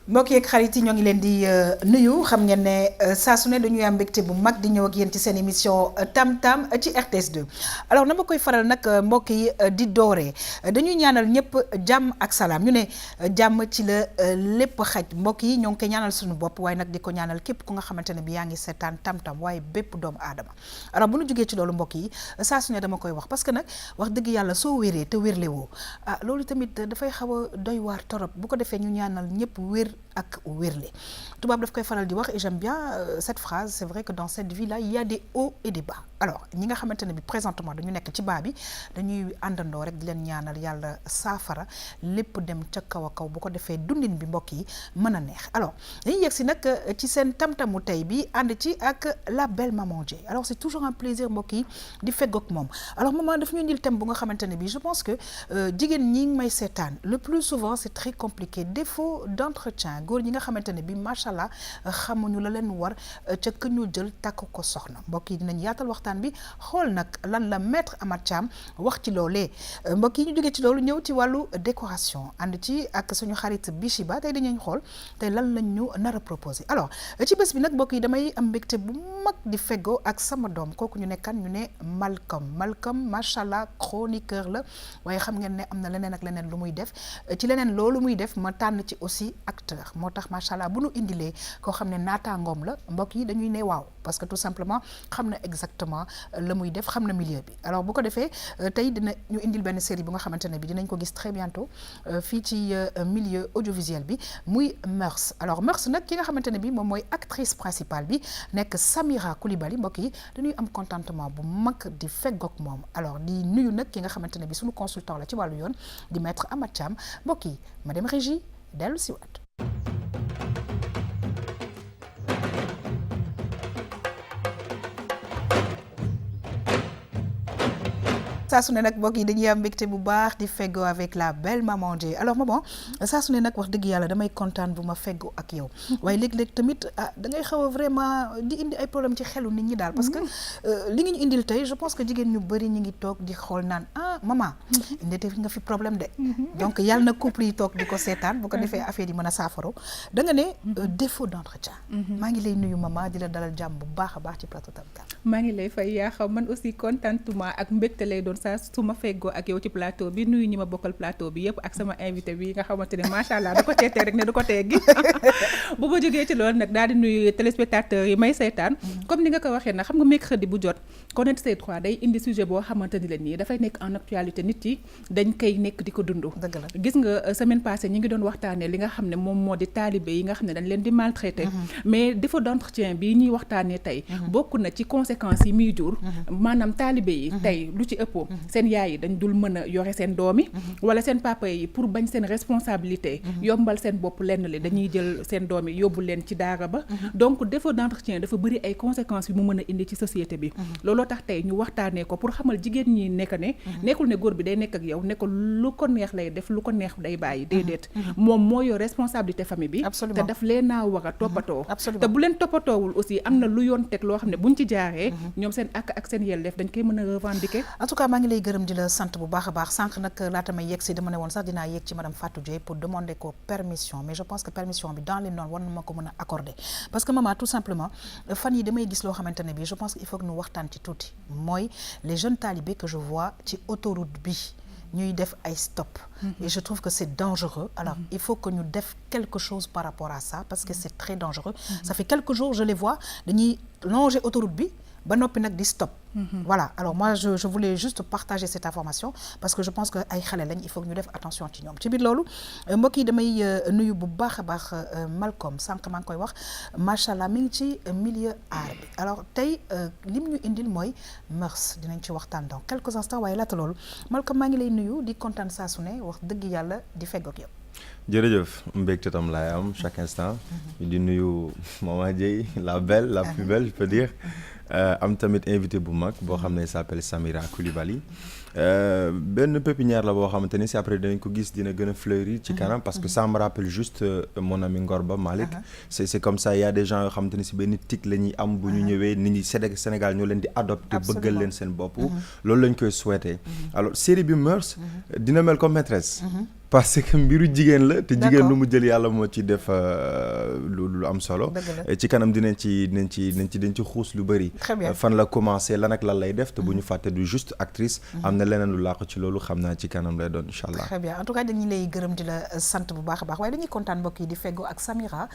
mbokk yeeg xarit yi ñoo ngi leen di nuyu xam ngeen ne saa su ne dañuy am mbégte bu mag di ñëw ak yéen ci seen émission Tam Tam ci RTS 2 alors na ma koy faral nag mbokk yi di dooree dañuy ñaanal ñëpp jàmm ak salaam ñu ne jàmm ci la lépp xaj mbokk yi ñoo ngi koy ñaanal suñu bopp waaye nag di ko ñaanal képp ku nga xamante ne bi yaa ngi seetaan Tam Tam waaye bépp doomu aadama alors bu ñu jógee ci loolu mbokk yi saa su ne dama koy wax parce que nag wax dëgg yàlla soo wéree te wérle woo loolu tamit dafay xaw a doy waar torop bu ko defee ñu ñaanal ñëpp wér ak wérle tubaab daf koy faral di wax et j'aime bien cette phrase. C'est vrai que dans cette vie là il y a des hauts et des bas alors ñi nga xamante ne bi présentement dañu nekk ci baa bi dañuy àndandoo rek di leen ñaanal yàlla saafara lépp dem ca kaw a kaw bu ko defee dundin bi mbokk yi mën a neex alors dañuy yegg si nag ci seen tam-tamu tey bi ànd ci ak la belle maman Dieye alors c'est toujours un plaisir mbokk yi di feggoog moom alors maman daf ñu indil thème bu nga xamante ne bi je pense que jigéen ñi ngi may seetaan le plus souvent c'est très compliqué défaut d'entretien góor ñi nga xamante ne bi macha allah xamuñu la leen war ca ka ñu jël takk ko soxna mbokk yi dinañ yaatal waxtaan bi xool nag lan la maître Amath Thiam wax ci loolee mbokk yi ñu jógee ci loolu ñëw ci wàllu décoration ànd ci ak suñu xarit Bichiba tey dañuy xool tey lan lañ ñu nar a proposé alors ci bés bi nag mbokk yi damay am mbégte bu mag di feggoo ak sama doom kooku ñu nekkan ñu ne Malcolm macha allah chroniqueur la waaye xam ngeen ne am na leneen ak leneen lu muy def ci leneen loolu muy def ma tànn ci aussi acteur moo tax macha allah bu nu indilee koo xam ne naataangoom la mbokk yi dañuy ne waaw parce que tout simplement xam na exactement la muy def xam na milieu bi alors bu ko defee tey dina ñu indil benn série bu nga xamante ne bi dinañ ko gis très bientôt fii ci milieu audiovisuel bi muy Mœurs alors Mœurs nag ki nga xamante ne bi moom mooy actrice principale bi nekk Samira Coulibaly mbokk yi dañuy am contentement bu mag di feggoog moom alors di nuyu nag ki nga xamante ne bi suñu consultant la ci wàllu yoon di maître Amath Thiam mbokk yi madame Régie dellu si waat saa su ne nag mbokk yi dañuy am mbégte bu baax di feggoo avec la belle maman Dieye alors maman saa su ne nag wax dëgg yàlla damay kontaan bu ma feggoo ak yow waaye léeg-léeg tamit da ngay xaw a vraiment di indi ay problème ci xelu nit ñi daal parce que li nga ñu indil tey je pense que jigéen ñu bëri ñu ngi toog di xool naan maman indete nga fi problème de donc yàlla na couple yi toog di ko seetaan bu ko defee affaire yi mën a saafaro da nga ne défaut d'entretien maa ngi lay nuyu maman di la dalal jàmm bu baax a baax ci plateau Tam Tam maa ngi lay fay yaa xam man aussi contentement ak mbégte lay doon saa su ma feggoo ak yow ci plateau bi nuyu ñi ma bokkal plateau bi yëpp ak sama invité bi nga xamante ne macha allah da ko teetee rek ne du ko teggi bu ma jógee ci loolu nag daal di nuyu téléspectateurs yi may seetaan comme ni nga ko waxee nag xam nga mercredi bu jot Connect C 3 day indi sujet boo xamante ni la nii dafay nekk en actualité nit yi dañ koy nekk di ko dund gis nga semaine passée ñi ngi doon waxtaanee li nga xam ne moom moo di taalibe yi nga xam ne dañ leen di maltraité mais défaut d'entretien bi ñuy waxtaanee tey bokk na ci conséquences yi muy jur maanaam taalibe yi tey lu ci ëpp seen yaay yi dañ dul mën a yore seen doom yi wala seen papa yi pour bañ seen responsabilité yombal seen bopp lenn li dañuy jël seen doom yi yóbbu leen ci daara ba donc défaut d'entretien dafa bëri ay conséquences yu mu mën a indi ci société bi looloo tax tey ñu waxtaanee ko pour xamal jigéen ñi nekk ne nekkul ne góor bi day nekk ak yow nekkul lu ko neex lay def lu ko neex day bàyyi déedéet moom moo yor responsabilité famille bi te daf leen naa war a toppatoo te bu leen toppatoowul aussi am na lu yoon teg loo xam ne buñ ci jaaree ñoom seen ak seen yelleef dañ koy mën a revendiquer en tout cas maa ngi lay gërëm di la sant bu baax a baax sànq nag laata may yegg si dama ne woon sax dinaa yegg ci madame Fatou Dieye pour demander ko permission mais je pense que permission bi dans les normes war na ma ko mën a accorder parce que maman tout simplement fan yi damay gis loo xamante ne bi je pense qu'il faut que ñu waxtaan ci tuuti mooy les jeunes talibés que je vois ci autoroute bi ñuy def ay stop et je trouve que c'est dangereux alors il faut que ñu def quelque chose par rapport à ça parce que c'est très dangereux ça fait quelques jours je les vois dañuy longer autoroute bi ba noppi nag di stop voilà alors moi je voulais juste partager cette information parce que je pense que ay xale lañ il faut que ñu def attention ci ñoom ci biir loolu mbokk yi damay nuyu bu baax a baax Malcolm sànq maa ngi koy wax macha allah mi ngi ci milieu art bi alors tey lim ñu indil mooy Mœurs dinañ ci waxtaan dans quelques instants waaye laata loolu Malcolm maa ngi lay nuyu di kontaan saa su ne wax dëgg yàlla di feggoog yow. jërëjëf mbégte tam laay am chaque instant di nuyu maman Dieye la belle la plus belle je peux dire am tamit invité bu mag boo xam ne il s'appelle Samira Coulibaly benn pépinière la boo xamante ni si après dinañ ko gis dina gën a fleurir ci kanam parce que ça me rappelle juste mon ami Ngorba Malick c'est comme ça il y a des gens yoo xamante ni si benn tic la ñuy am bu ñu ñëwee nit ñi Sénégal ñoo leen di adopté bëggal leen seen bopp loolu lañ koy souhaité alors série bi Mœurs dina mel comme maîtresse parce que mbiru jigéen la te jigéen D'accord. lu mu jël yàlla moo ci def lu am solo. Dëgg la. ci kanam dinañ ci xuus lu bëri. Très bien. fan la commencé lan ak lan lay def te bu ñu fàtte du juste actrice. am na leneen lu làqu ci loolu xam naa ci kanam lay doon incha allah. très bien en tout cas dañuy lay gërëm di la sant bu baax a baax waaye dañuy kontaan mbokk yi di feggoo ak Samira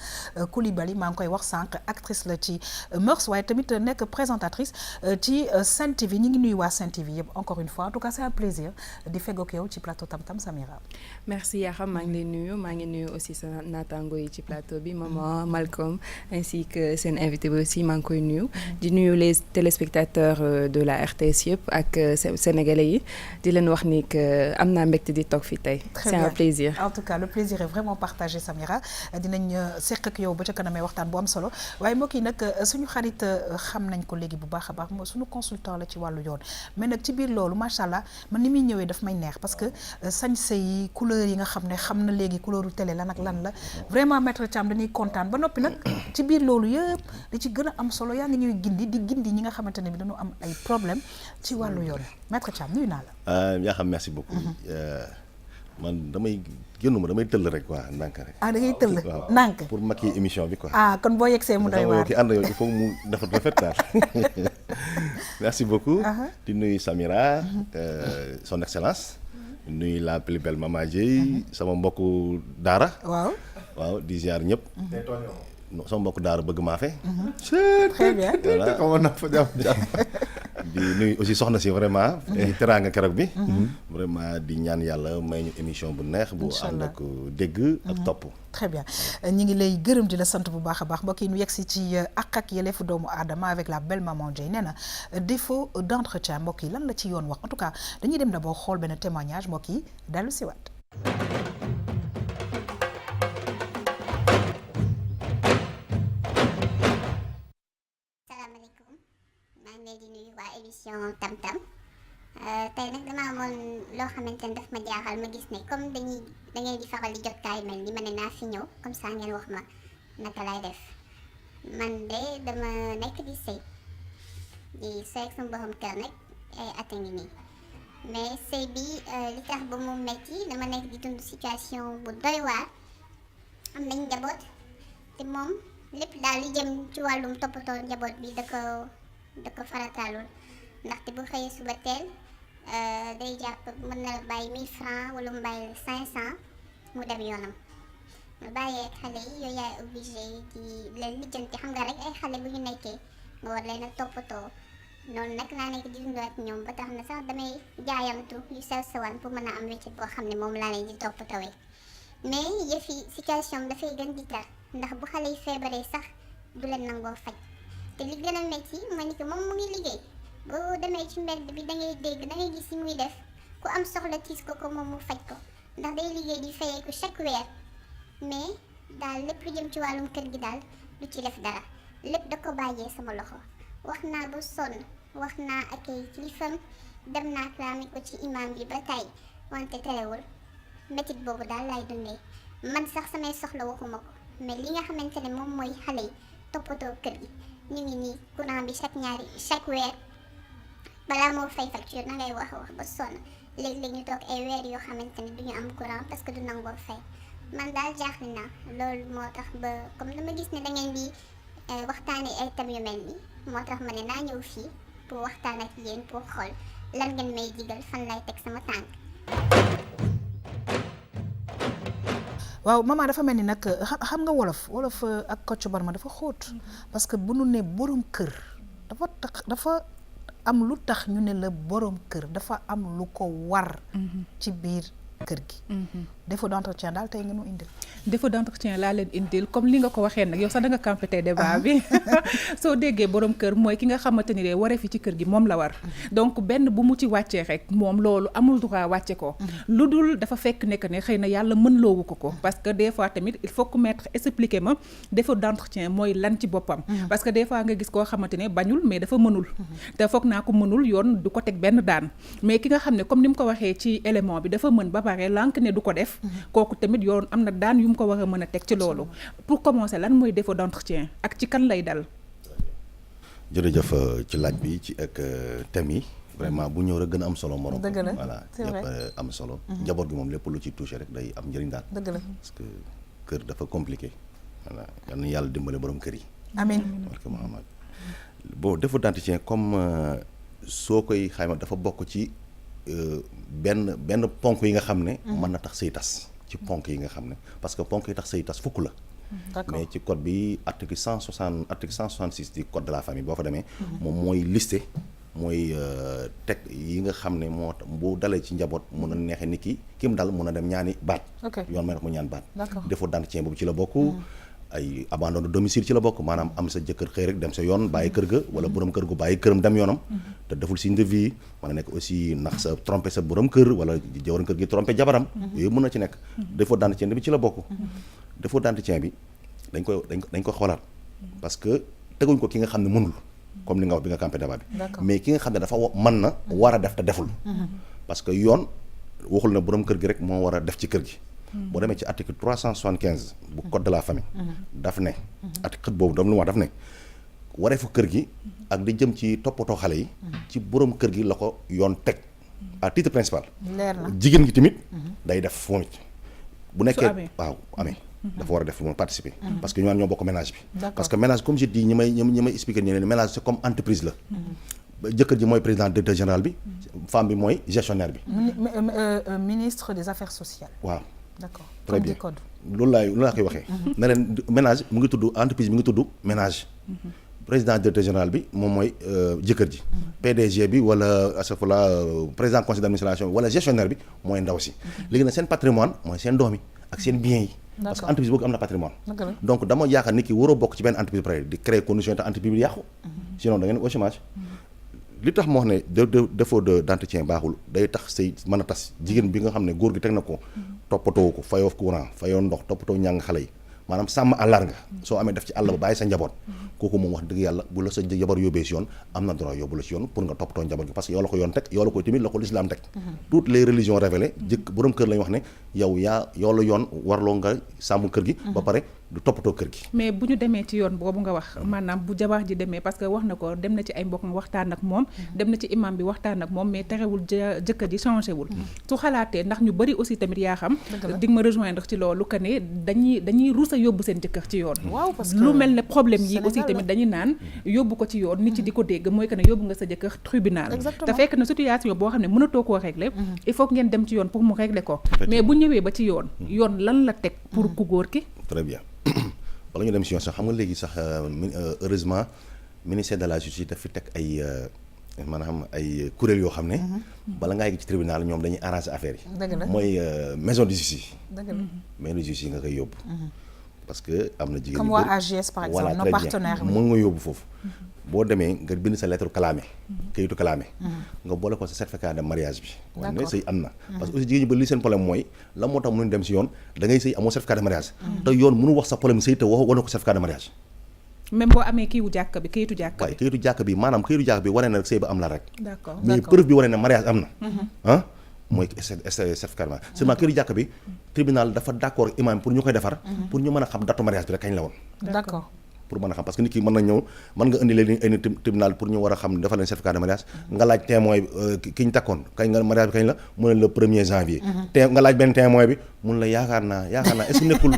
Coulibaly maa ngi koy wax sànq actrice la ci Mœurs waaye tamit nekk présentatrice ci Sen TV ñi ngi nuyu waa Sen TV yëpp encore une fois en tout cas c'est un plaisir di feggoo ak yow ci plateau Tam Tam Samira. merci Yakham maa ngi lay nuyu maa ngi nuyu aussi sa naataango yi ci plateau bi maman Malcolm ainsi que seen invité bi aussi maa ngi koy nuyu di nuyu les téléspectateurs de la RTS yëpp ak sénégalais yi di leen wax ni que am naa mbégte di toog fii tey. Très c'est bien. un plaisir. En tout cas le plaisir est vraiment partagé Samira dinañ seq ak yow ba ca kanamee waxtaan bu am solo waaye mbokk yi nag suñu xarit xam nañ ko léegi bu baax a baax mooy suñu consultant la ci wàllu yoon mais nag ci biir loolu macha allah man ni muy ñëwee daf may neex parce que sañse yi couleur yi nga xam ne xam na léegi couleuru télé lan ak lan la vraiment maître Thiam dañuy kontaan ba noppi nag ci biir loolu yëpp li ci gën a am solo yaa ngi ñuy gindi ñi nga xamante ne bi dañu am ay problème ci wàllu yoon maître Thiam nuyu naa la. yaa xam merci beaucoup. man damay tëll rek quoi ndànk rek. ah da ngay tëll waaw ndànk pour maquiller émission bi quoi. ah kon boo yegsee mu doy waar ki ànd yow il faut mu dafa rafet daal. merci beaucoup. di nuyu Samira. son excellence. di nuyu la plus belle Mama Dieye. sama mbokku Daara. waaw di ziar ñëpp. sama mbokku Daara bëgg maafe. très bien. voilà xamoon naa fa jàmm. di nuyu aussi soxna si vraiment. teraanga keroog bi. vraiment di ñaan yàlla may ñu émission bu neex. bu ànd ak dégg ak topp. très bien ñi ngi lay gërëm di la sant bu baax a baax mbokk yi ñu yegsi ci àq ak yelleefu doomu aadama avec la belle maman Dieye nee na défaut d'entretien mbokk yi lan la ci yoon wax en tout cas dañuy dem d'abord xool benn témoignage mbokk yi dellu si waat. salaamaaleykum maa ngi leen di nuyu waa émission Tam Tam tey nag dama amoon loo xamante ne daf ma jaaxal ma gis ne comme da ngeen di faral di jot kaay mel ni ma ne naa fi ñëw comme ça ngeen wax ma naka lay def man de dama nekk di sëy ak sama borom kër nag ay at a ngi nii mais sëy bi li tax ba mu metti dama nekk di dund situation bu doy waar am nañ njaboot te moom lépp daal li jëm ci wàllum toppatoo njaboot bi da ko farataalul ndaxte bu xëyee suba teel day jàpp mën na la bàyyi 1000 francs wala mu bàyyi 500 mu dem yoonam mu bàyyee ak xale yi yooyu yaay obligé di leen lijjanti xam nga rek ay xale bu ñu nekkee nga war leen a toppatoo noonu nag laa nekk di dund ak ñoom ba tax na sax damay jaayamtu yu sew sewaan pour mën a am wéccet boo xam ne moom laa leen di toppatoowe mais yëfi situation dafay gën di tar ndax bu xale yi feebaree sax du leen nangoo faj te li gën a métti mooy ni que moom mu ngi liggéey boo demee ci mbedd bi da ngay dégg da ngay gis yi muy def ku am soxla tiis ko moom mu faj ko ndax day liggéey di fayeeku chaque weer mais daal lépp lu jëm ci wàllum kër gi daal du ci def dara lépp da ko bàyyee sama loxo wax naa ba sonn wax naa ak ay kilifam dem naa clamé ko ci imam bi ba tey wante terewul métit boobu daal lay dundee man sax samay soxla waxuma ko mais li nga xamante ne moom mooy xale yi toppatoo kër gi ñu ngi nii courant bi chaque weer balaa moo fay facture na ngay wax ba sonn léeg-léeg ñu toog ay weer yoo xamante ne duñu am courant parce que du nangoo fay man daal jaaxle naa loolu moo tax ba comme dama gis ne da ngeen di waxtaanee ay thèmes yu mel nii moo tax ma ne naa ñëw fii pour waxtaan ak yéen pour xool lan ngeen may digal fan lay teg sama tànk. waaw maman dafa mel ni nag xam nga wolof ak Kocc Barma dafa xóot parce que bu nu ne borom kër dafa am lu tax ñu ne la borom kër dafa am lu ko war ci biir kër gi défaut d'entretien daal tey nga nu indil défaut d'entretien laa leen indil comme li nga ko waxee nag yow sax da nga complété débat bi soo déggee borom kër mooy ki nga xamante ni de waree fi ci kër gi moom la war donc benn bu mu ci wàccee rek moom loolu amul droit wàcce ko lu dul dafa fekk nekk ne xëy na yàlla mën loowu ko parce que des fois tamit il faut que maître expliquer ma défaut d'entretien mooy lan ci boppam parce que des fois nga gis koo xamante ne bañul mais dafa mënul te foog naa ko mënul yoon du ko teg benn daan mais ki nga xam ne comme ni mu ko waxee ci élément bi dafa mën ba pare lànk ne du ko def kooku tamit yoon am na daan yu mu ko war a mën a teg ci loolu pour commencer lan mooy défaut d'entretien ak ci kan lay dal. jërëjëf ci laaj bi ci ak thème yi vraiment bu ñëw rek gën a am solo morom. dëgg la voilà c'est vrai yëpp am solo. njaboot gi moom lépp lu ci touché rek day am njëriñ daal. dëgg la parce que kër dafa compliqué. voilà yal na yàlla dimbale borom kër yi. amiin barke Muhammad bon défaut d'entretien comme soo koy xayma dafa bokk ci benn ponk yi nga xam ne. mën na tax sëy tas ci ponk yi nga xam ne parce que ponk yi tax sëy tas fukk la. d'accord mais ci code bi article 166 du code de la famille boo fa demee. moom mooy listé mooy teg yi nga xam ne moo tax bu dalee ci njaboot mun a neexee nit ki mu dal mun a dem ñaani baat. yoon may nag mu ñaan baat. défaut d'entretien boobu ci la bokk. ay abandon de domicile ci la bokk maanaam am sa jëkkër xëy rek dem sa yoon bàyyi kër ga wala borom kër gu bàyyi këram dem yoonam. te deful signe de vie mën a nekk aussi nax sa trompé sa borom kër wala jawaram kër gi trompé jabaram. yooyu mën na ci nekk. défaut d'entretien bi ci la bokk. défaut d'entretien bi dañ ko xoolaat parce que teguñ ko ki nga xam ne mënul comme li nga wax bi nga campé débat bi. mais ki nga xam ne dafa mën na war a def te deful. parce que yoon waxul na borom kër gi rek moo war a def ci kër gi. boo demee ci article 375 bu code de la famille. daf ne. article boobu dam lu wax daf ne wareefu kër gi ak di jëm ci toppatoo xale yi. ci borom kër gi la ko yoon teg à titre principal. leer na jigéen gi tamit day def moom it. bu nekkee waaw amee. dafa war a def moom participer. parce que ñoo bokk ménage bi. parce que ménage comme je dis ñi may expliquer ñeneen ménage c'est comme entreprise la. jëkkër ji mooy président directeur général bi. femme bi mooy gestionnaire bi. ministre des affaires sociales. waaw. d'accord très bien loolu laa koy waxee. ne leen ménage mu ngi tudd entreprise mi ngi tudd ménage. président directeur général bi moom mooy jëkkër ji. PDG bi wala asafala président conseil d'administration bi wala gestionnaire bi mooy ndaw si. léegi nag seen patrimoine mooy seen doom yi ak seen biens yi. parce que entreprise boobu am na patrimoine. donc dama yaakaar nit ki waroo bokk ci benn entreprise pare di créer condition te entreprise bi yàqu. sinon da ngeen au chômage. li tax moo wax ne défaut d'entretien baaxul day tax say mën a tas jigéen bi nga xam ne góor gi teg na ko. toppatoo ko fayoo courant fayoo ndox toppatoo ñàng xale yi maanaam sàmm àllar nga soo amee def ci àll ba bàyyi sa njaboot kooku moom wax dëgg yàlla bu la sa jabar yóbbee si yoon am na droit yóbbu la si yoon pour nga toppatoo njaboot gi parce que yow la ko yoon teg yow la ko tamit la ko l'islam teg toutes les religions révélées borom kër lañ wax ne yow la yoon warloo nga sàmm kër gi ba pare du toppatoo kër gi. mais bu ñu demee ci yoon boobu nga wax maanaam bu jabar ji demee parce que wax na ko dem na ci ay mbokk waxtaan ak moom dem na ci imam bi waxtaan ak moom mais terewul jëkkër ji changé wul su xalaatee ndax ñu bëri aussi tamit yaa xam di nga ma rejoindre ci loolu que ne dañuy rusa yóbbu seen jëkkër ci yoon waaw parce que lu mel ne problème yi aussi tamit dañuy naan yóbbu ko ci yoon nit ci di ko dégg mooy que ne yóbbu nga sa jëkkër tribunal te fekk na situation boo xam ne mënatoo koo régler il faut que ngeen dem ci yoon pour mu régler ko mais bu ñëwee ba ci yoon lan la teg pour ku góor ki. très bien wala ñu dem si yoon sax xam nga léegi sax heureusement ministère de la justice daf fi teg ay maanaam ay kuréel yoo xam ne bala ngaa yegg ci tribunal ñoom dañuy arranger affaire yi mooy maison de justice maison de justice nga koy yóbbu parce que am na jigéen comme waa AGS par exemple nos partenaires mën nga yóbbu foofu boo demee nga bind sa lettre clamé kayitu clamé nga boole ko sa certificat de mariage bi wane ne sëy am na parce que aussi jigéen ñi ba li seen problème mooy la moo tax mënuñ dem si yoon da ngay sëy amoo certificat de mariage te yoon mënu wax sa problème sëy te wane ko certificat de mariage même boo amee kayitu jàkk bi maanaam kayitu jàkk bi wane na rek sëy ba am la rek d'accord mais preuve bi wane ne mariage am na mooy certificat de mariage seulement kayitu jàkk bi tribunal dafa d'accord imam pour ñu koy defar pour ñu mën a xam datu mariage bi rek kañ la woon d'accord pour mën a xam parce que nit ki mën na ñëw mën nga indi leen ay tribunal pour ñu war a xam defal leen certificat de mariage nga laaj témoin ki ñu takkoon kañ nga mariage bi kañ la mu ne le 1er janvier te nga laaj benn témoin bi mun la yaakaar naa est-ce que nekkul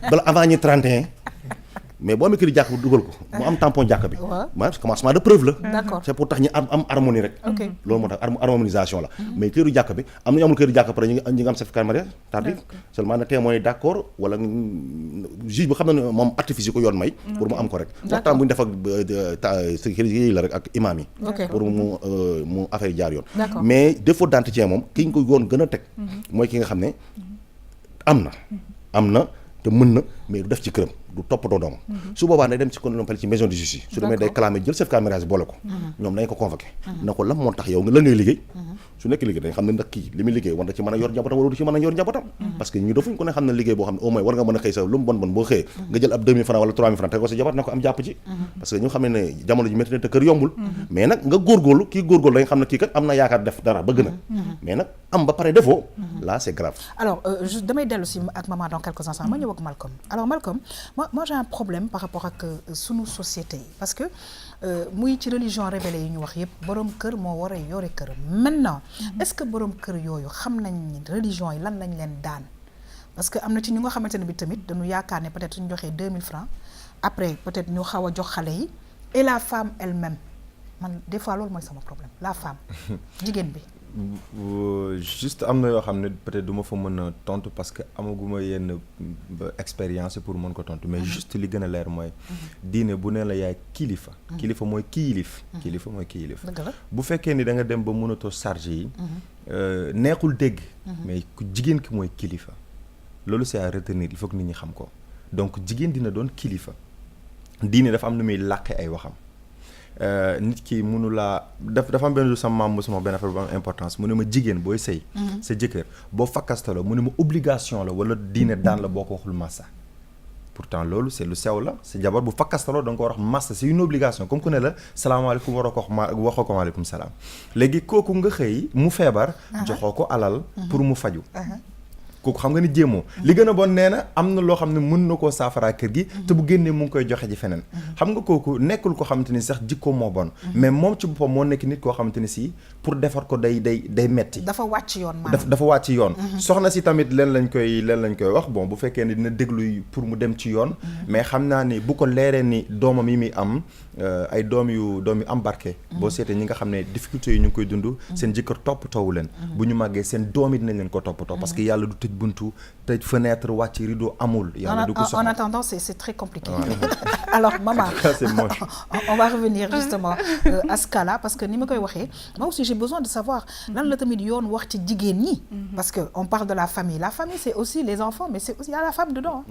bala avant ñi 31 mais boo amee kër jàkk bu dugal ko mu am tampon jàkk bi maanaam commencement de preuve la c'est pour tax ñu am harmonie rek loolu moo tax harmonisation la mais këru jàkk bi am nañu amul këru jàkk pare ñu ngi am certificat de mariage tardif seulement na témoin yi d'accord wala juge bi xam na ne moom artifice yi ko yoon may pour mu am ko rek waxtaan bu ñu def ak yi la rek ak imam yi pour mu affaire yi jaar yoon mais défaut d'entretien moom ki ñu ko yoon gën a teg mooy ki nga xam ne am na te mën na mais du def ci këram du toppatoo doomam su boobaa day dem ci kon ci maison de justice su demee day clamé jël certificat de mariage boole ko ñoom dañ ko convoqué na ko lan moo tax yow nga la ngay liggéey su nekk liggéey dañ xam ne ndax kii li muy liggéey war na ci mën a yor njabootam wala du ci mën a yor njabootam parce que ñu defuñ ko ne xam ne liggéey boo xam ne au moins war nga mën a xëy sa lu mu bon boo xëyee nga jël ab 2000 francs wala 3000 francs te ko sa jabar ne ko am jàpp ci parce que ñu xam ne jamono ji métti na te kër yombul mais nag nga góorgóorlu kii góorgóorlu dañ xam ne kii kat am na yaakaar def dara bëgg na mais nag am ba pare defoo là c'est grave alors damay dellu si ak maman dans quelques instants ma ñëw ak Malcolm alors Malcolm moi j'ai un problème par rapport ak sunu société yi parce que muy ci religion révélée yi ñu wax yépp borom kër moo war a yore kër maintenant est-ce que borom kër yooyu xam nañ ni religion yi lan lañ leen daan parce que am na ci ñu nga xamante ne bi tamit dañu yaakaar ne peut-être suñu joxee 2000 francs après peut-être ñu xaw a jox xale yi et la femme elle-même man des fois loolu mooy sama problème la femme jigéen bi juste am na yoo xam ne peut-être du ma fa mën a tontu parce que amaguma yenn expérience pour mën ko tontu mais juste li gën a leer mooy diine bu ne la yaay kilifa kilifa mooy kiyilif kilifa mooy kiyilif bu fekkee ni da nga dem ba mënatoo charge yi neexul dégg mais ku jigéen ki mooy kilifa loolu c'est à retenir il faut que nit ñi xam ko donc jigéen dina doon kilifa diine dafa am lu muy làqe ay waxam nit ki mënu laa dafa am benn jour sama maam sama benn affaire bu am importance mu ne ma jigéen booy sëy sa jëkkër boo fakkastaloo mu ne ma obligation la wala diine daan la boo ko waxul massa pourtant loolu c'est lu sew la sa jabar bu fakkastaloo da nga ko war a wax massa c'est une obligation comme ku ne la salaamaaleykum waroo ko wax waxoo ko maaleykum salaam léegi kooku nga xëy mu feebar joxoo ko alal pour mu faju kooku xam nga ni jéemoo li gën a bon nee na am na loo xam ne mën na koo saafaraa kër gi te bu génnee mu ngi koy joxe ji feneen xam nga kooku nekkul koo xamante ni sax jikko moo bon mais moom ci boppam moo nekk nit koo xamante ni si pour defar ko day metti dafa wàcc yoon maanaam dafa wàcc yoon soxna si tamit leen lañ koy wax bon bu fekkee ni dina déglu pour mu dem ci yoon mais xam naa ni bu ko leeree ni doomam yi muy am ay doom yu am barke boo seetee ñi nga xam ne difficultés yi ñu ngi koy dund seen jëkkër toppatoowu leen bu ñu màggee seen doom yi dinañ leen ko toppatoo parce que yàlla du tëj buntu tëj fenêtre wàcc rideau amul yàlla du ko soxla en attendant c'est très compliqué alors maman on va revenir justement à ce cas-là parce que ni ma koy waxee moi aussi j'ai besoin de savoir lan la tamit yoon wax ci jigéen ñi parce que on parle de la famille c'est aussi les enfants mais c'est aussi y a la femme dedans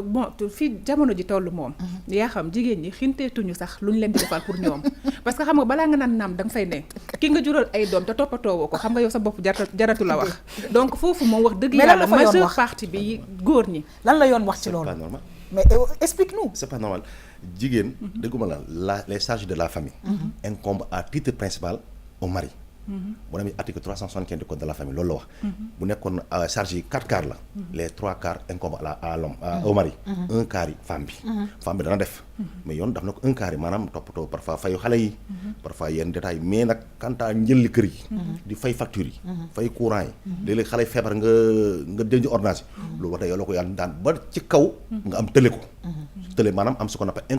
bon fii jamono ji toll moom yaa xam jigéen ñi xinteetuñu sax lu ñu leen di defal pour ñoom parce que xam nga balaa nga naan naam da nga fay ne ki nga jural ay doom te toppatoowoo ko xam nga yow sa bopp jaratu la wax donc foofu moom wax dëgg yàlla majeure partie bi góor ñi lan la yoon wax ci loolu c'est pas normal mais explique-nous c'est pas normal jigéen dégguma la les charges de la famille incombent à titre principal au mari bu demee article 375 du code de la famille loolu la wax bu nekkoon charge yi 4 quarts la les 3 quarts incombent à l'homme au mari 1 quart yi femme bi dana def mais yoon daf na ko 1 quart yi maanaam toppatoo parfois fayu xale yi parfois yenn détails mais nag quant à njëlli kër yi di fay facture yi fay courant yi léeg-léeg xale yi feebar nga denc ordonnance yi loolu wax dëgg yow la ko yàlla daan ba ci kaw nga am tële ko tële maanaam am ce qu'on appelle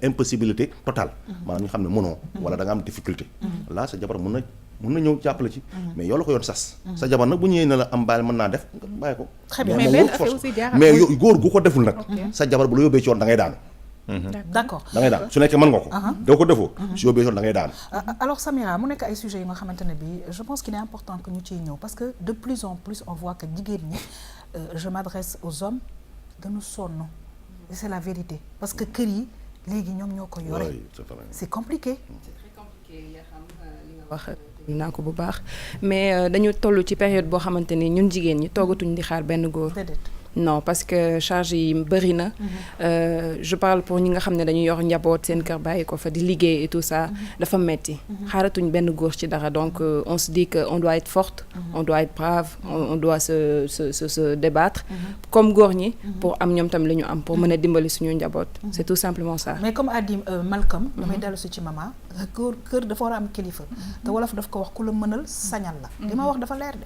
impossibilité totale maanaam ñu xam ne mënoo wala da nga am difficulté là sa jabar mën na ñëw jàppale ci mais yow la ko yoon sas sa jabar nag bu ñëwee na la am baal mën naa def nga bàyyi ko mais benn affaire aussi jaaxal mais góor gu ko deful nag sa jabar bu la yóbbee ci yoon da ngay daanu d'accord da ngay daan su nekkee mën nga ko doo ko defoo su yóbbee yoon da ngay daanu alors Samira mu nekk ay sujets yi nga xamante ne bi je pense qu'il est important que ñu ciy ñëw parce que de plus en plus on voit que jigéen ñi je m'adresse aux hommes dañu sonn et c'est la vérité parce que kër yi léegi ñoom ñoo ko yore c'est compliqué wax naa ko bu baax mais dañu toll ci période boo xamante ni ñun jigéen ñi toogatuñ di xaar benn góor non parce que charge yi bëri na je parle pour ñi nga xam ne dañu yor njaboot seen kër bàyyi ko fa di liggéey et tout ça dafa metti xaaratuñ benn góor ci dara donc on se dit que on doit être forte on doit être brave on doit se débattre comme góor ñi pour am ñoom tam li ñu am pour mën a dimbali suñu njaboot c'est tout simplement ça mais comme a dit Malcolm damay dellu si ci maman góor kër dafa war a am kilifa te wolof daf ko wax ku la mënal sañal la li ma wax dafa leer de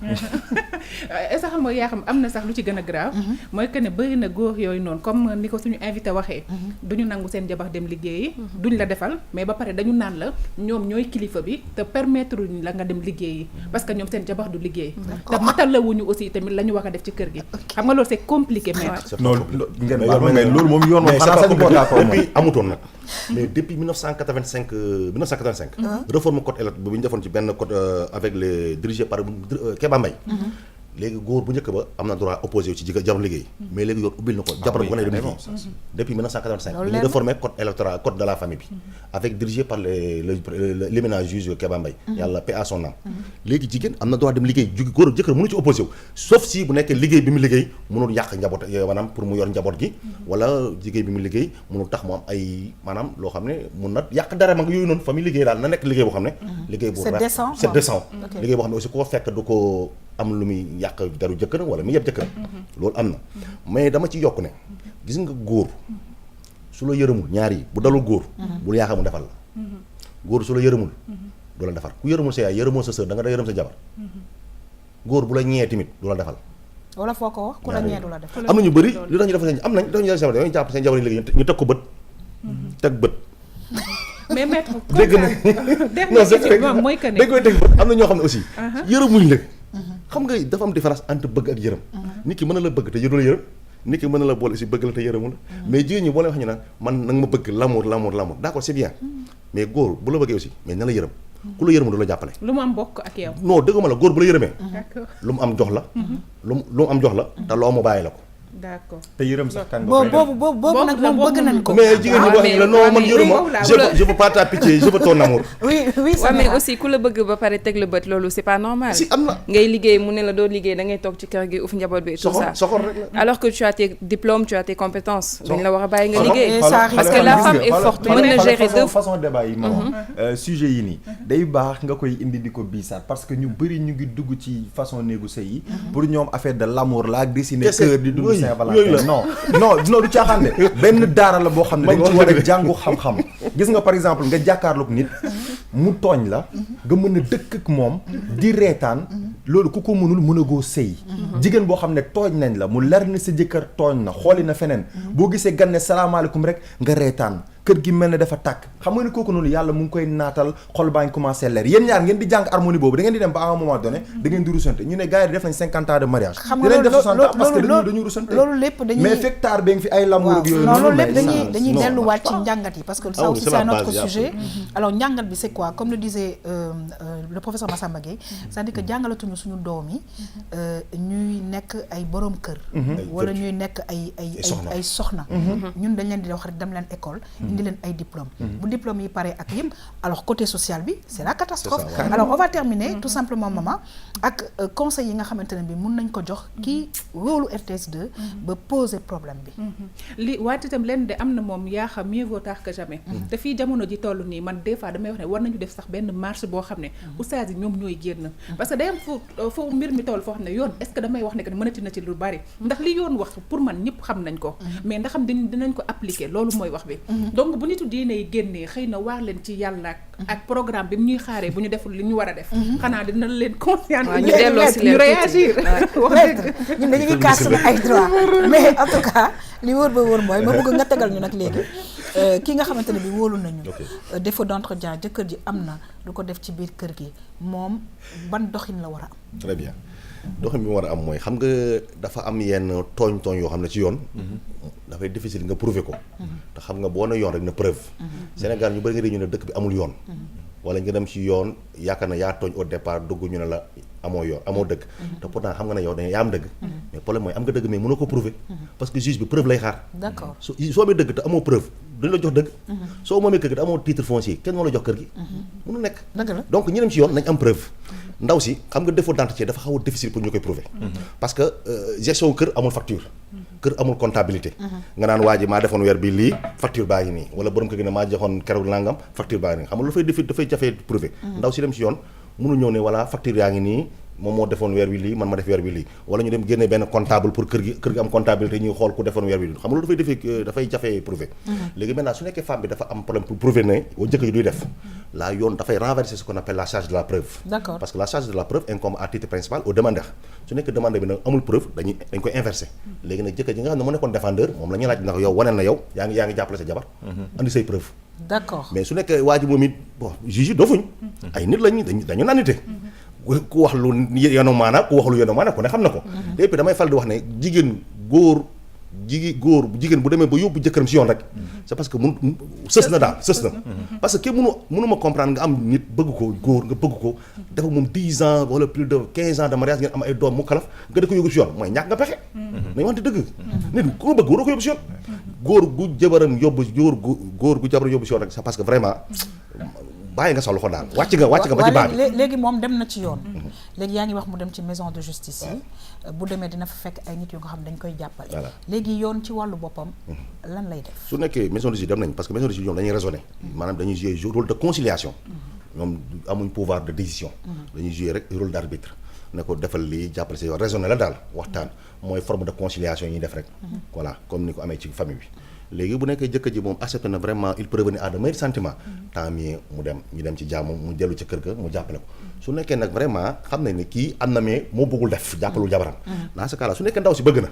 est-ce que xam nga yaa xam am na sax lu ci gën a grave mooy que ne bëri na góor yooyu noonu comme ni ko suñu invité waxee duñu nangu seen jabar dem liggéeyi duñ la defal mais ba pare dañu naan la ñoom ñooy kilifa bi te permettre ñu la nga dem liggéeyi parce que ñoom seen jabar du liggéey te matal la wuñu aussi tamit la ñu war a def ci kër gi xam nga loolu c'est compliqué mais loolu moom yoon moom xanaa sañu ko depuis amutoon nag mais depuis 1985 réforme code électoral bu ñu defoon ci benn code avec les dirigés par Kéba Mbaye léegi góor bu njëkk ba am na droit opposé ci jabar liggéey mais léegi yoon ubbil na ko jabar bu ko ne dem liggéey depuis 1985 bu ñu réformé code électoral code de la famille bi avec dirigé par l'éminent juge Kéba Mbaye yàlla paix à son âme léegi jigéen am na droit dem liggéey góor jëkkër mënu ci opposé wu sauf si bu nekkee liggéey bi mu liggéey mënul yàq njaboot maanaam pour mu yor njaboot gi wala liggéey bi mu liggéey mënul tax mu am ay maanaam loo xam ne mun na yàq dara mag yooyu noonu famille liggéey daal na nekk liggéey boo xam ne liggéey bu c'est décent liggéey boo xam ne aussi ko fekk du ko am lu muy yàq daru jëkkër wala mu yeb jëkkër loolu am na mais dama ci yokk ne gis nga góor su la yërëmul ñaar yi bu dalul góor bul yaakaar mu defal la góor su la yërëmul du la defar ku yërëmul sa yaay yërëmoo sa sœur da nga da yërëm sa jabar góor bu la ñëwee tamit du la defal wala foo ko wax ku la ñee du la def. am na ñu bëri lu tax ñu def seen am nañ lu tax ñu def seen jabar dañuy jàpp seen jabar yi léegi ñu teg ko bët teg bët mais maître dégg na non c'est vrai moom mooy que ne dañ koy teg bët am na ñoo xam ne aussi yërëmuñ la xam nga dafa am différence entre bëgg ak yërëm nit ki mën na la bëgg te yërul yërëm nit ki mën na la boole aussi bëgg la te yërëmu la mais jigéen ñi boo leen wax ñu naan man nag ma bëgg l'amour d'accord c'est bien mais góor bu la bëggee aussi mais na la yërëm ku la yërëm du la jàppale lu mu am bokk ak yow. non dëgguma la góor bu la yërëmee d'accord lu mu am jox la lu mu am jox la te loo mu bàyyi la ko d'accord. te yërëm sax kan nga koy def. boobu nag moom bëgg nañ ko. mais jigéen ñi boo xam ne la non man yëruma je veux pas ta pitié je veux ton amour. oui waaw mais aussi ku la bëgg ba pare teg la bët loolu c'est pas normal. si am na ngay liggéey mu ne la doo liggéey da ngay toog ci kër gi uf njaboot bi et tout ça. soxor rek la. alors que tu as tes diplômes tu as tes compétences. dañ la war a bàyyi nga soxor. liggéey. Parce que la femme est forte mën na gérer deux façon débat yi ma wax sujet yi nii day baax nga koy indi di ko biisaat parce que ñu bëri ñu ngi dugg ci façon néegu sëy yi pour ñoom affaire de l'amour la ak dessiner cœur di dund Saint-Valentin non du caaxaan de benn daara la boo xam ne dañ ci war a jàngu xam-xam gis nga par exemple nga jàkkaarloog nit mu tooñ la nga mën a dëkk ak moom di reetaan loolu ku ko mënul mën a goo sëy jigéen boo xam ne tooñ nañ la mu leer ni sa jëkkër tooñ na xooli na feneen boo gisee gan ne salaamaaleykum rek nga reetaan kër gi mel ne dafa tàkk xam nga ni kooku noonu yàlla mu ngi koy naatal xol baa ngi commencé leer yéen ñaar ngeen di jàng harmonie boobu da ngeen di dem ba à un moment donné da ngeen di rusante ñu ne gars yi def nañ 50 ans de mariage dinañ def 60 ans parce que dañuy rusante loolu lépp dañuy mais fekk taar bi nga fi ay l'amour ak yooyu non loolu lépp mais dañuy delluwaat ci njàngat yi parce que ça aussi c'est c'est un la autre base, sujet alors njàngat bi c'est quoi comme le disait le professeur Massamba Gueye c'est-à-dire que jàngalatuñu suñu doom yi ñuy nekk ay borom kër wala ñuy nekk ay soxna ñun dañ leen di wax rek dem leen école indi leen ay diplôme bu diplôme yi pare ak yëpp alors côté social bi c'est la catastrophe alors on va terminer tout simplement maman ak conseil yi nga xamante ne bi mun nañ ko jox kii wóolu RTS2 ba poser problème bi li waati itam leen de am na moom yaa xam mieux vaut tard que jamais te fii jamono ji toll nii man des fois damay wax ne war nañu def sax benn marche boo xam ne oustaz yi ñoom ñooy génn parce que day am fu mbir mi toll foo xam ne yoon est-ce que damay wax ne que mënati na ci lu bari ndax li yoon wax pour man ñëpp xam nañ ko mais ndax xam dinañ ko appliquer loolu mooy wax bi donc bu nitu diine yi génnee xëy na waar leen ci yàlla ak programme bi mu ñuy xaaree bu ñu deful li ñu war a def xanaa dina leen conscient ñu delloo si leen ñu réagir wax dëgg ñun dañuy kaas suñu ay droit mais en tout cas li wóor ba wóor mooy ma bëgg nga tegal ñu nag léegi ki nga xamante ne bi wóolu nañu défaut d'entretien jëkkër ji am na lu ko def ci biir kër gi moom ban doxin la war a am très bien doxin bi mu war a am mooy xam nga dafa am yenn tooñ yoo xam ne ci yoon dafay difficile nga prouver ko te xam nga boo na yoon rek na preuve Sénégal ñu bëri nga dee ñu ne dëkk bi amul yoon wala nga dem ci yoon yaakaar na yaa tooñ au départ dugg ñu ne la amoo yoon amoo dëgg te pourtant xam nga ne yow da yaa am dëgg mais problème mooy am nga dëgg mais mënoo ko prouver parce que juge bi preuve lay xaar d'accord soo amee dëgg te amoo preuve duñu la jox dëgg soo moomee kër gi te amoo titre foncier kenn moo la jox kër gi mënu nekk donc ñi dem ci yoon nañ am preuve ndaw si xam nga défaut d'entretien dafa xaw a difficile pour ñu koy prouver parce que gestion kër amul facture kër amul comptabilité nga naan waa ji maa defoon weer bi lii facture baa ngi nii wala borom kër gi ne maa joxoon keroog nangam facture baa ngi nii xam nga lu dafay jafee prouver ndaw si dem ci yoon mënu ñëw ne voilà facture yaa ngi nii moom moo defoon weer wi lii man ma def weer wi lii wala ñu dem génne benn comptable pour kër gi am comptabilité ñuy xool ku defoon weer wi lii xam nga loolu dafay jafee prouver léegi maintenant su nekkee femme bi dafa am problème pour prouver ne wa jëkk yi duy def la yoon dafay renverser ce qu'on appelle la charge de la preuve d'accord parce que la charge de la preuve incombe à titre principal au demandeur su nekkee demandeur bi nag amul preuve dañ koy inverser léegi nag jëkkër ji nga xam ne mu nekkoon défendeur moom la ñuy laaj ndax yow waneel na yow yaa ngi jàppale sa jabar andi say preuve d'accord mais su nekkee waa ji moom it bon juge yi dofuñ ay nit lañu dañu nanite ku wax lu yenu maana ku wax lu yenu maana ku ne xam na ko et puis damay fal di wax ne jigéen bu demee ba yóbbu jëkkëram si yoon rek c'est parce que sës na parce que kenn mënu ma comprendre nga am nit bëgg ko góor nga bëgg ko dafa moom 10 ans wala plus de 15 ans de mariage ngeen am ay doom mu kalaf nga da ko yóbbu si yoon mooy ñàkk nga pexe nañ wante dëgg nit ku nga bëgg waroo ko yóbbu si yoon góor gu jabaram yóbbu si yoon rek c'est parce que vraiment bàyyi nga sa loxo daal wàcc nga ba ci baax bi léegi moom dem na ci yoon léegi yaa ngi wax mu dem ci maison de justice yi bu demee dina fa fekk ay nit yu nga xam dañ koy jàppale léegi yoon ci wàllu boppam lan lay def su nekkee maison de justice dem nañ parce que maison de justice ñoom dañuy raisonner maanaam dañuy jouer rôle de conciliation ñoom amuñ pouvoir de décision dañuy jouer rek rôle d'arbitre ne ko defal lii jàppale si yow raisonné la daal waxtaan mooy forme de conciliation yi ñuy def rek voilà comme ni ko amee ci famille bi léegi bu nekkee jëkkër ji moom accepté na vraiment il peut revenir à de meilleurs sentiments tant mieux mu dem ñu dem ci jàmm mu dellu ci kër ga mu jàppale ko su nekkee nag vraiment xam nañ ne kii am na mais moo bëggul def jàppalul jabaram dans ce cas là su nekkee ndaw si bëgg na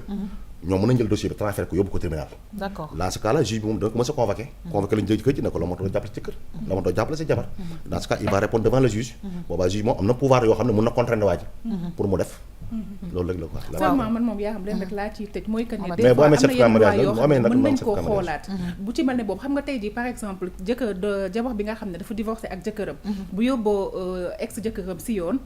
ñoom mën nañ jël dossier bi transféré ko yóbbu ko tribunal d'accord dans ce cas là juge bi moom dina ko mës a convoqué lañu jëkkër ji ne ko la ma doon jàppale ci kër la ma doon jàppale sa jabar dans ce cas il va répondre devant le juge boobaa juge moom am na pouvoir yoo xam ne mën na contraindre waa ji pour mu def loolu rek la quoi seulement man moom yaa xam leen rek laa ciy tëj mooy que ni mais des boo fois amee am na certificat yenn loi mariage yoo boo amee xam nag ne mu mën am nañ koo certificat mariage. xoolaat bu ci mel ne boobu xam nga tey jii par exemple jabar bi nga xam ne dafa divorcé ak jëkkëram bu yóbboo ex jëkkëram si yoon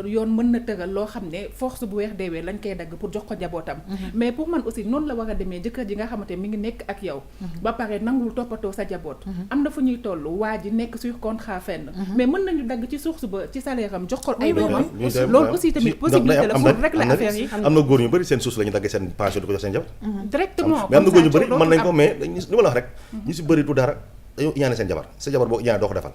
yoon mën na tëral loo xam ne force bu weex deewee lañ koy dagg pour jox ko njabootam mais pour man aussi noonu la war a demee jëkkër ji nga xamante mi ngi nekk ak yow ba pare nangul toppatoo sa jaboot am na fu ñuy toll waa ji nekk sur contrat fenn mais mën nañu dagg ci source ba ci salaire am jox ko ay doomam loolu aussi tamit possibilité la pour régler affaire yi am na góor ñu bëri seen suuf la ñu daggee seen pension di ko jox seen jabar directement mais am na góor ñu bëri mën nañ ko mais dañ li ma la wax rek ñu si bëri du dara dañoo iñaane seen jabar sa jabar boo iñaane doo ko defal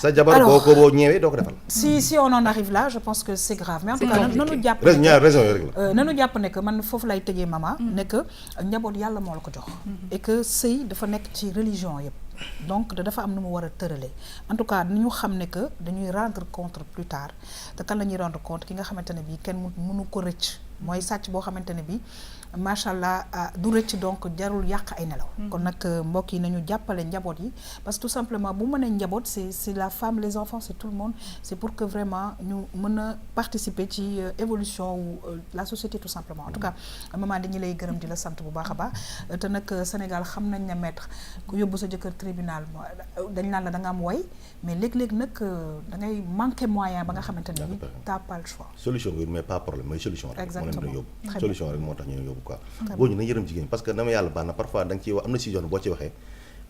sa jabar boo ñeewee doo ko defal si on en arrive là je pense que c'est grave mais en tout cas nanu jàpp ñaar raison yooyu rek la nanu jàpp ne que man foofu lay tëjee maman ne que njaboot yàlla moo la ko jox et que sëy dafa nekk ci religion yëpp donc dafa am nu mu war a tëralee en tout cas ñu xam ne que dañuy rendre compte plus tard te kan la ñuy rendre compte ki nga xamante ne bii kenn mënu ko rëcc mooy sàcc boo xamante ne bii macha allah du rëcc donc jarul yàq ay nelaw. kon nag mbokk yi nañu jàppale njaboot yi parce que tout simplement bu mënee njaboot c'est la femme les enfants c'est tout le monde c'est pour que vraiment ñu mën a participer ci évolution wu la société tout simplement en tout cas maman dañu lay gërëm di la sant bu baax a baax te nag Sénégal xam nañ ne maître ku yóbbu sa jëkkër tribunal dañ naan la da nga am way mais léeg-léeg nag da ngay manquer moyen ba nga xamante ne ni t'as pas le choix. solution bi mais pas problème mooy solution rek. exactement moo leen di yóbbu solution rek moo tax ñu yóbbu quoi. góor ñi nañ yërëm jigéen parce que dama yàlla baax na parfois da nga ciy wax am na si yoon boo ci waxee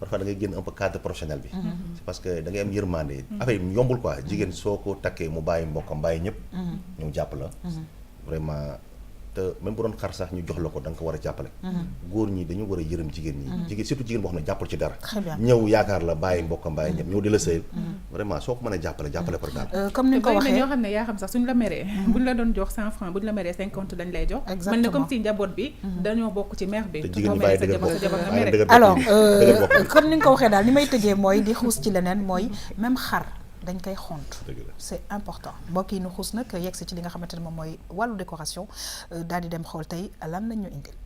parfois da ngay génn un peu cadre professionnel bi. c'est parce que da ngay am yërmande. affaire yi yombul quoi jigéen soo ko takkee mu bàyyi mbokkam bàyyi ñëpp. ñëw jàpp la. vraiment te même bu doon xar sax ñu jox la ko da nga ko war a jàppale. góor ñi dañu war a yërëm jigéen ñi. jigéen surtout jigéen boo xam ne jàppul ci dara. ñëw yaakaar la bàyyi mbokkam bàyyi ñëpp ñëw di la sëyal. vraiment soo ko mën a jàppale par daal. comme ni nga ko waxee ñoo xam ne yaa xam sax suñu la meree. buñ la doon jox 100 francs buñ la meree 50 dañ lay jox. exactement mel ne comme si njaboot bi. dañoo bokk ci mer bi. te jigéen ñi bàyyi dëgg bopp alors comme ni nga ko waxee daal ni may tëjee mooy di xuus ci leneen mooy même xar. dañ koy xont c'est important mbokk yi nu xuus nag yegg si ci li nga xamante ne moom mooy wàllu décoration daal di dem xool tey lan lañ ñu indil.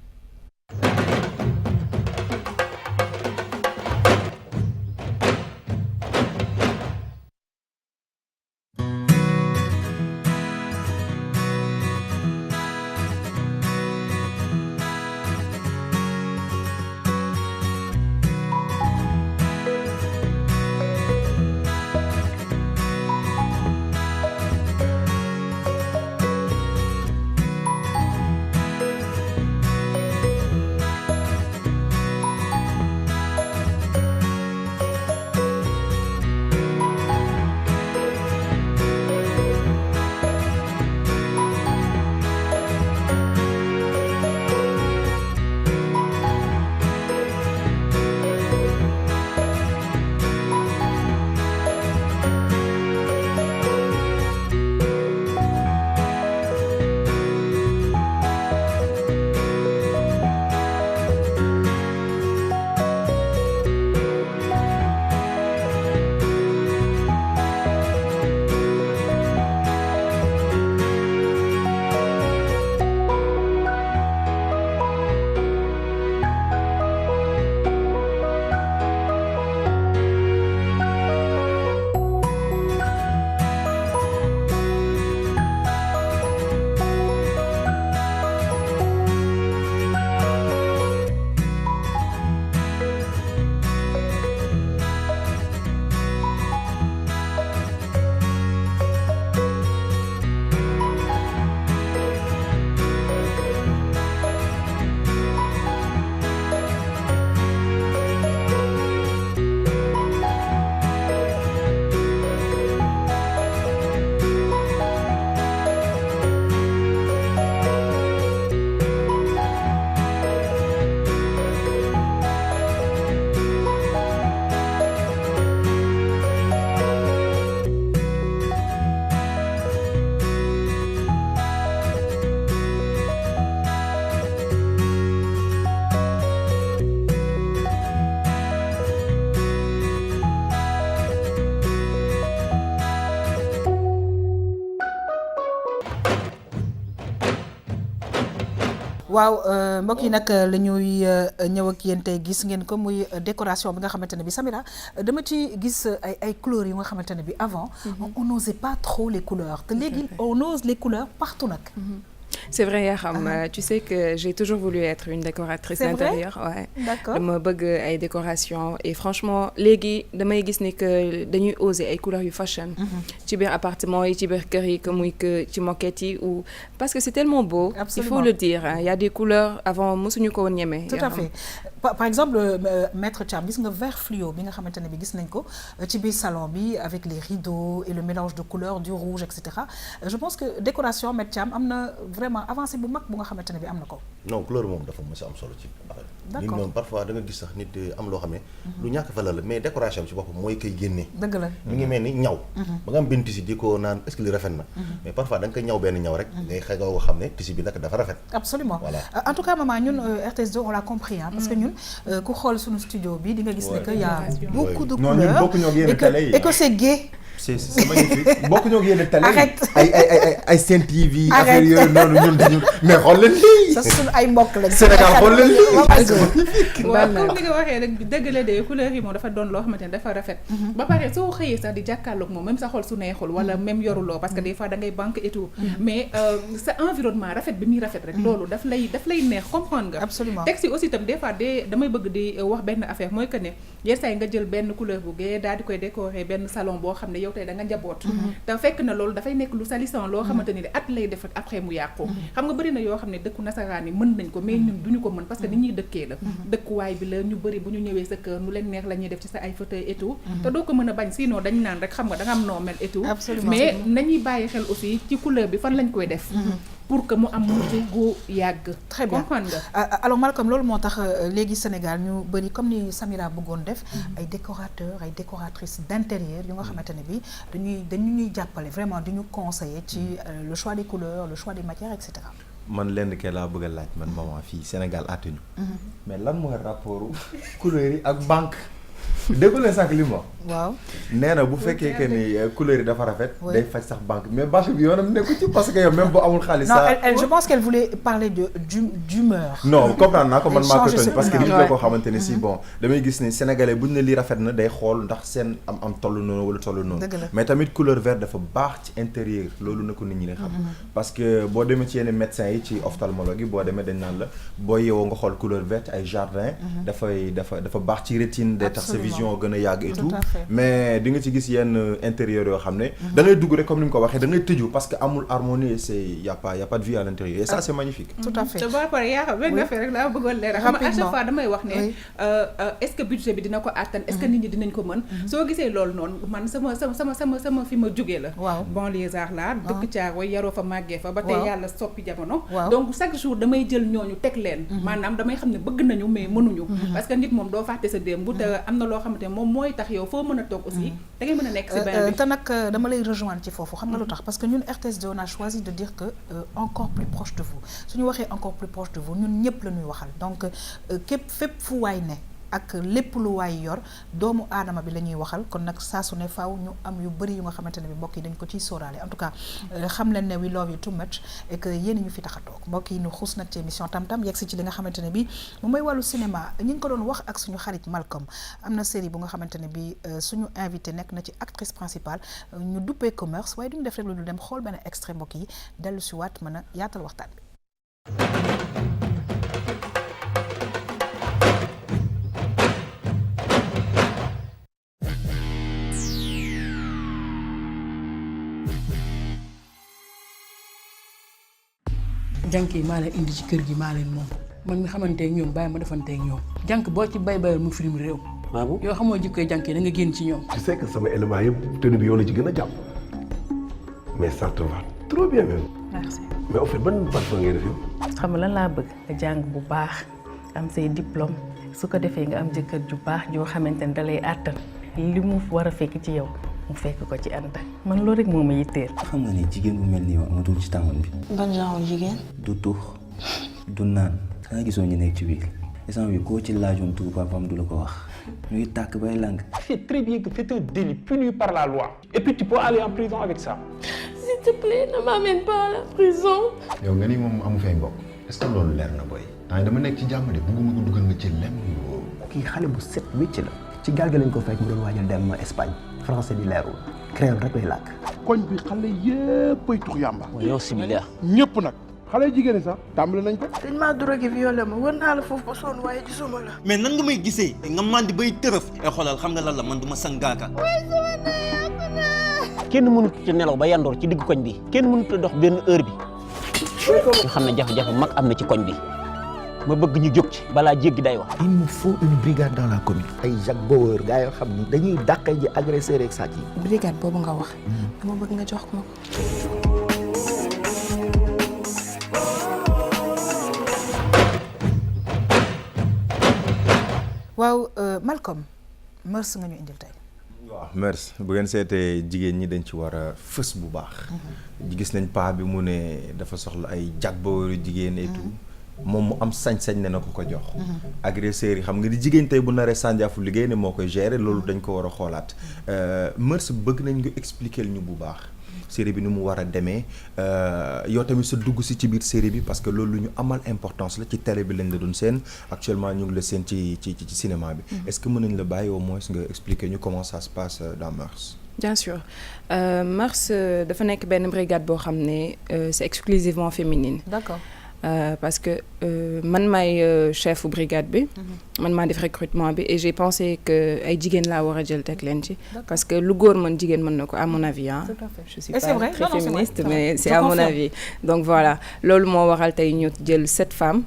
waaw mbokk yi nag la ñuy ñëw ak yéen tey gis ngeen ko muy décoration bi nga xamante ne bi Samira dama ci gis ay couleurs yu nga xamante ne bi avant on n'osait pas trop les couleurs te léegi on ose les couleurs partout nag. C'est vrai Yakham, tu sais que j'ai toujours voulu être une décoratrice d'intérieur. Ouais. D'accord. Dama bëgg ay décoration et franchement léegi damay gis ni que dañuy oser ay couleurs yu fashion. ci biir appartement yi ci biir kër yi que muy que ci moquette yi ou parce que c'est tellement beau. Absolument. Il faut le dire hein. Il y a des couleurs avant mosuñu ko woon ñeme. Tout à fait par exemple maître Thiam gis nga vert fluo bi nga xamante ne bi gis nañ ko ci biir salon bi avec les rideaux et le mélange de couleurs du rouge et cetera je pense que décoration maître Thiam am na vraiment avancé bu mag bu nga xamante ne bi am na ko. non couleur moom dafa mës a am solo ci affaire. D'accord. ñun moom parfois da nga gis sax nit am loo xam ne. lu ñàkk valeur la mais décoration bi ci boppam mooy koy génnee. dëgg la. mi ngi mel ni ñaw. ba nga am benn tissu di ko naan est-ce que li rafet na. mais parfois da nga koy ñaw benn ñaw rek. ngay xëgoo ko xam ne tissu bi nag dafa rafet. Absolument. Voilà. En tout cas maman ñun RTS2 on l'a compris hein, parce que ñun ku xool suñu studio bi di nga gis ne que y a beaucoup de non ñun couleurs bokkuñoo ak yéen télé yi et que c'est gai. c'est magnifique bokkuñoo ak yéen télé yi. Arrête. ay Sen TV. Arrête. affaire yooyu noonu ñun dañu mais xool leen lii. ça suñu ay mbokk lañ. Sénégal xool leen lii. waaw comme li nga waxee rek dëgg la de couleur yi moom dafa doon loo xamante ne dafa rafet ba pare soo xëyee sax di jàkkaarloog moom même sa xol su neexul wala même yoruloo parce que des fois da ngay banque et tout mais sa environnement rafet bi muy rafet rek loolu daf lay neex comprendre nga Absolument. texte yi aussi itam des fois damay bëgg di wax benn affaire mooy que ne yenn saa yi nga jël benn couleur bu gay daal di koy décorer benn salon boo xam ne yow tey da nga njaboot te fekk na loolu dafay nekk lu salissant loo xamante ni at lay def après mu yàqu xam nga bëri na yoo xam ne dëkku nasaraan yi mën nañ ko mais ñun duñu ko mën parce que ni ñuy dëkkee la dëkkuwaay bi la ñu bëri bu ñu ñëwee sa kër nu leen neex la ñuy def ci sa ay fauteuil et tout te doo ko mën a bañ sinon dañ naan rek xam nga da nga am noo mel et tout Absolument. mais nañuy bàyyi xel aussi ci couleur bi fan lañ koy def pour que mu am mujj gu yàgg Très bien. comprendre nga Alors Malcolm loolu moo tax léegi Sénégal ñu bëri comme ni Samira bëggoon def ay décorateurs ay décoratrices d'intérieur yu nga xamante ne bi dañu ñuy jàppale vraiment di ñu conseiller ci le choix des couleurs le choix des matières et cetera. man lenn kee laa bëgg a laaj man maman fii Sénégal àttuñu mais lan mooy rapport couleur yi ak banque déggu leen sànq li ma waaw. nee na bu fekkee que ni couleur yi dafa rafet Oui. day faj sax banque mais banque bi yoonam nekku ci parce que yow même bu amul xaalis Non, sax je pense qu'elle voulait parler d'humeur. non comprendre naa ko man maa ko Changer tooñ parce que sa nit humeur. la koo xamante ne si bon damay gis ni sénégalais buñ ne lii rafet na day xool ndax seen am tollu noonu wala tollu noonu Dëgg la. mais tamit couleur vert dafa baax ci intérieur loolu na ko nit ñi di xam parce que boo demee ci yenn médecins yi ci ophtalmologie boo demee dañ naan la boo yeewoo nga xool couleur verte ay jardin dafa baax ci rétine day tax sa Absolument. vision gën a yàgg et Tout tout à fait. mais di nga ci gis yenn intérieur yoo xam ne da ngay dugg rek comme ni mu ko waxee da ngay tëju parce que amul harmonie et c'est y a pas de vie à l'intérieur et ça c'est magnifique. Tout à fait. te boo paree yaa xam benn Oui. affaire rek laa bëggoon leeral xam nga à Rapidement. chaque fois damay wax ne Oui. est-ce que budget bi dina ko àttan est-ce que nit ñi dinañ ko mën soo gisee loolu noonu man sama fi ma jógee la Waaw. banlieusard laa dëkk Thiaroye yaroo fa màggee fa ba tey Waaw. yàlla soppi jamono Waaw. donc chaque jour damay jël ñooñu teg leen maanaam damay xam ne bëgg nañu mais mënuñu parce que nit moom doo fàtte sa démb te am na loo xamante ne moom mooy tax yow foo mën a toog aussi da ngay mën a nekk si bain bi te nag dama lay rejoindre ci foofu xam nga lu tax parce que ñun RTS2 on a choisi de dire que encore plus proche de vous su ñu waxee encore plus proche de vous ñun ñëpp la ñuy waxal donc képp fépp fu waay ne ak lépp lu waay yor doomu aadama bi la ñuy waxal kon nag saa su ne faaw ñu am yu bëri yu nga xamante ne bi mbokk yi dañ ko ciy sóoraale en tout cas xam leen ne we love you too much et que yéen ñu fi tax a toog mbokk yi ñu xuus nag ci émission tam-tam yegg si ci li nga xamante ne bi moom mooy wàllu cinéma ñi ngi ko doon wax ak suñu xarit Malcolm am na série bu nga xamante ne bi suñu invité nekk na ci actrice principale ñu duppee commerce waaye duñu def rek lu dul dem xool benn extrait mbokk yi dellu si waat mën a yaatal waxtaan bi. jànk yi maa leen indi ci kër gi maa leen moom man mi xamanteeg ñoom bàyyi ma defanteeg ñoom jànk boo ci bayal mu firim réew. ah bon yoo xamoo jikkoy jànk yi da nga génn ci ñoom. tu sais que sama élément yëpp tenue bi yow la ci gën a jàpp mais ça te va trop bien même. merci mais au fait ban parfum ngay def yow. xam nga lan laa bëgg nga jàng bu baax am say diplôme su ko defee nga am jëkkër ju baax joo xamante ne da lay àttan li mu war a fekk ci yow mu fekk ko ci Anta man loolu rek moo ma yitteel. xam nga ni jigéen bu mel nii yow amatul ci tàngoon bi. ban genre jigéen. du tux du naan xanaa gisoo ñu nekk ci biir instant bi koo ci laajoon turu papaam du la ko wax ñu ngi tàkk bay lang. C'est très bien que c'est un délit puni par la loi et puis tu peux aller en prison avec ça. S'il te plaît, ne m'amène pas à la prison. yow nga ni moom amu fay mbokk. est-ce que loolu leer na booy. temps dama nekk ci jàmm de bëgguma ko dugal nga ci lenn yoo. kii xale bu set wécc la. ci gaal gi lañ ko fekk mu doon waajal dem Espagne français bi leerul créole rek lay làkk. koñ bi xale yëpp ay tux yàmba. yow similaire. ñëpp nag. xale jigéen sax tàmbali nañ ko. dañ maa drogué violé ma wër naa la foofu ba sonn waaye gisuma la. mais nan nga may gisee nga mandi bay tërëf. e xoolal xam nga lan la man du ma sangaaka. kenn mënut ci nelaw ba yandoor ci digg koñ bi kenn mënut a dox benn heure bi ñu xam ne jafe-jafe mag am na ci koñ bi ma bëgg ñu jóg ci balaa jéggi day wax. il me faut une brigade dans la commune. ay Jacques Bauer gars yoo xam ni dañuy dàqe ji agresseur ak sàcc yi. brigade boobu nga wax. dama bëgg nga jox ko. waaw Malcolm Mœurs nga ñu indil tey. waaw Mœurs bu ngeen seetee jigéen ñi dañ ci war a fës bu baax. gis nañ paa bi mu ne dafa soxla ay jagboori jigéen et tout moom mu am sañ-sañ ne na ko jox. agresseurs yi xam nga di jigéen tey bu naree sànjaafu liggéey ne moo koy gérer loolu dañ ko war a xoolaat Mœurs bëgg nañ nga expliquer ñu bu baax. série bi ni mu war a demee yow tamit sa dugg si ci biir série bi parce que loolu lu ñu amal importance la ci télé bi lañ la doon seen actuellement ñu ngi la seen ci cinéma bi. Est-ce que mën nañ la bàyyi au moins nga expliquer ñu comment ça se passe dans Mœurs. Bien sûr Mœurs dafa nekk benn brigade boo xam ne c'est exclusivement féminine. D'accord. Parce que man maay chef brigade bi. man maa def recrutement bi et j'ai pensé que ay jigéen laa war a jël teg leen ci. parce que lu góor mën jigéen mën na ko à mon avis hein. Tout à fait. Je suis et pas vrai. très Non, féministe c'est mais c'est Je à mon confirme. avis. Donc voilà loolu moo waral tey ñu jël 7 femmes.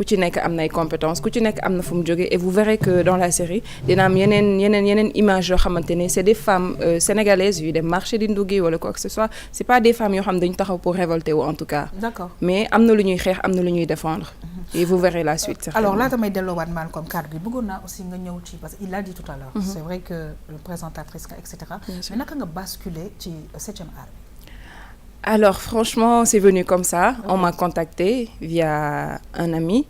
ku ci nekk am na ay compétences ku ci nekk am na fu mu jógee et vous verrez que dans la série dina am yeneen image yoo xamante ne c'est des femmes sénégalaises yuy dem marché di nduggi wala quoi que ce soit c'est pas des femmes yoo xam ne dañu taxaw pour révolter wu en tout cas. D'accord. mais am na lu ñuy xeex am na lu ñuy défendre. et vous verrez la suite. Alors laata may delloowaat Malcolm kàddu gi bëggoon naa aussi nga ñëw ci parce que il l'a dit tout à l'heure c'est vrai que présentatrice nga et cetera. mais naka nga basculer ci 7e art bi. Alors franchement c'est venu comme ça. On m'a contacté via un ami.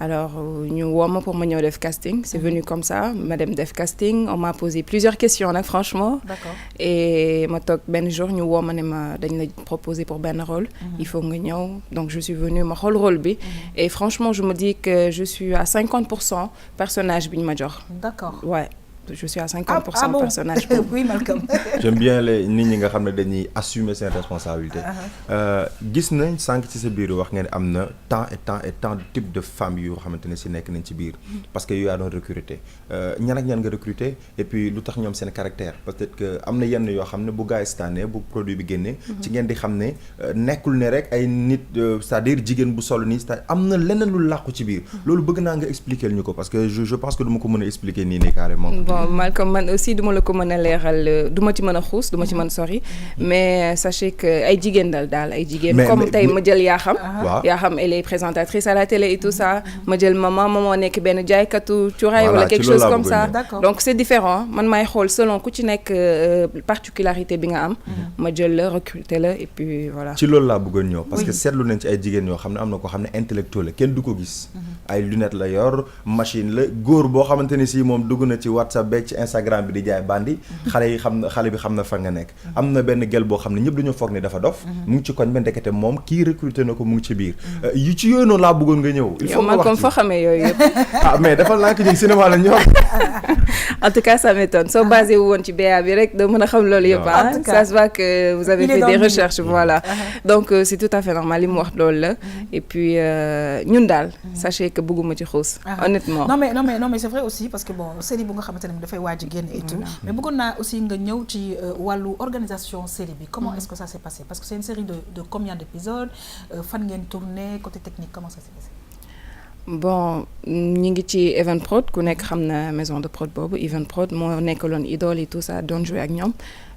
Alors ñu woo ma pour ma ñëw def casting c'est venu comme ça ma dem def casting on m'a posé plusieurs questions nag franchement. D'accord. Et ma toog benn jour ñu woo ma ne ma dañ la proposer pour benn rôle. Il faut nga ñëw donc je suis venue ma xool rôle bi. Et franchement je me dis que je suis à 50% personnage bi ñu ma jox. D'accord. Ouais. Je suis à 50% bon? personnage. Oui Malcolm. J'aime bien les nit ñi nga xam ne dañuy assumer seen responsabilité. Gis nañ sànq ci sa biir wax nga ne am na tant de type de femmes yoo xamante ne si nekk nañ ci biir. parce que yow yaa doon recruter ñan ak ñan nga recruter et puis lu tax ñoom seen caractère peut-être que am na yenn yoo xam ne bu gars yi tànnee bu produit bi génnee. ci ngeen di xam ne nekkul ne rek ay nit c'est-à-dire jigéen bu solo nii c'est-à-dire am na leneen lu làqu ci biir. loolu bëgg naa nga expliquer ñu ko parce que je pense que du ma ko mën a expliquer nii carrément. Bon Malcolm man aussi duma la ko mën a leeral duma ci mën a xuus duma ci mën a sori mais sachez que ay jigéen daal ay jigéen comme tey ma jël Yakham Yakham elle est présentatrice à la télé et tout ça ma jël maman nekk benn jaaykatu cuuraay wala quelque chose comme ça donc c'est différent man maay xool selon ku ci nekk particularité bi nga am ma jël la recruter la et puis voilà ci loolu laa bëggoon ñëw parce que seetlu nañ ci ay jigéen yoo xam ne am na ko xam ne intellectuel la kenn du ko gis ay lunettes la yor machine la góor boo xamante ni si moom dugg na ci WhatsApp beeg ci Instagram bi di jaay bandi xale bi xam na fa nga nekk am na benn gel boo xam ne ñëpp dañoo foog ne dafa dof mu ngi ci koñ ba ndekete moom kii recruté na ko mu ngi ci biir yu ci yooyu noonu laa bëggoon nga ñëw il faut nga wax comme foo xamee yooyu yëpp mais dafa laa ko jëg cinéma la ñëw en tout cas ça m'étonne soo basé wu woon ci BA bi rek doo mën a xam loolu yëpp ça se voit que vous avez fait des recherches voilà donc c'est tout à fait normal li mu wax loolu la et puis ñun daal sachez que bëgguma ci xuus honnêtement non mais c'est vrai aussi parce que bon série bu nga xamante ne dafay waaj a génn et tout mais bëggoon naa aussi nga ñëw ci wàllu organisation série bi comment est-ce que ça s'est passé parce que c'est une série de combien d'épisodes fan ngeen tourné côté technique comment ça s'est passé. Bon ñi ngi ci Evenprod ku nekk xam na maison de prod boobu Evenprod moo nekkaloon Idole et tout ça doon jouer ak ñoom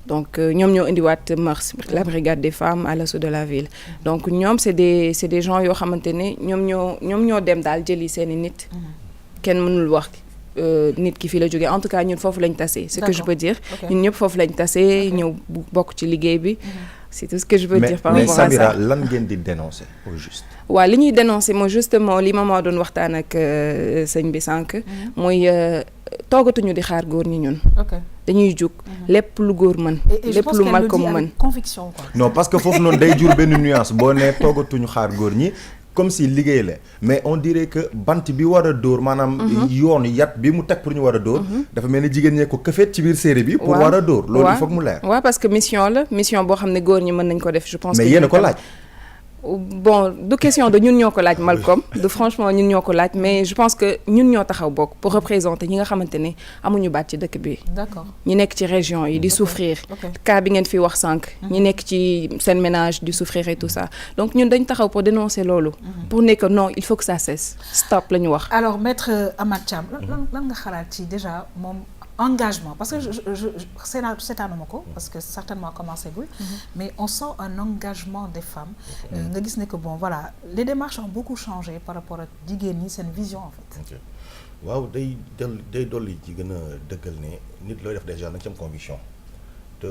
donc ñoom ñoo indiwaat Mœurs la brigade des femmes à l'assaut de la ville donc ñoom c'est des gens yoo xamante ne ñoom ñoo dem daal jëli seeni nit kenn mënul wax nit ki fii la jógee en tout cas ñun foofu lañ tasee ce que je peux dire ñun ñëpp foofu lañ tasee ñëw bokk ci liggéey bi c'est tout ce que je peux dire par rapport à ça. mais Samira lan ngeen di dénoncer au juste. waaw li ñuy dénoncer mooy justement li maman doon waxtaan ak sëñ bi sànq. mooy toogatuñu di xaar góor ñi ñun. dañuy jug lépp lu góor mën. lépp lu Malcolm mën conviction quoi. non parce que foofu noonu day jur benn nuance boo nee toogatuñu xaar góor ñi. comme si liggéey la mais on dirait que bant bi war a dóor maanaam yoon yat bi mu teg pour ñu war a dóor dafa mel ni jigéen ñee ko këfeet ci biir série bi pour war a dóor loolu il faut que mu leer waaw parce que mission boo xam ne góor ñi mën nañ ko def je pense mais yéen a ko laaj bon du question de ñun ñoo ko laaj Malcolm du franchement ñun ñoo ko laaj mais je pense que ñun ñoo taxaw bokk pour représenter ñi nga xamante ne amuñu baat ci dëkk bi. D'accord. ñi nekk ci région yi di souffrir. cas bi ngeen fi wax sànq. ñi nekk ci seen ménage di souffrir et tout ça donc ñun dañ taxaw pour dénoncer loolu. pour ne que non il faut que ça cesse stop la ñu wax. alors maître Amath Thiam lan nga xalaat ci déjà moom. engagement parce que seetaanuma ko parce que certainement commencé gul mais on sent un engagement des femmes nga gis ne que bon voilà les démarches ont beaucoup changé par rapport ak jigéen ñi seen vision en fait waaw day dolli ci gën a dëggal ne nit looy def déjà nañ ci am conviction te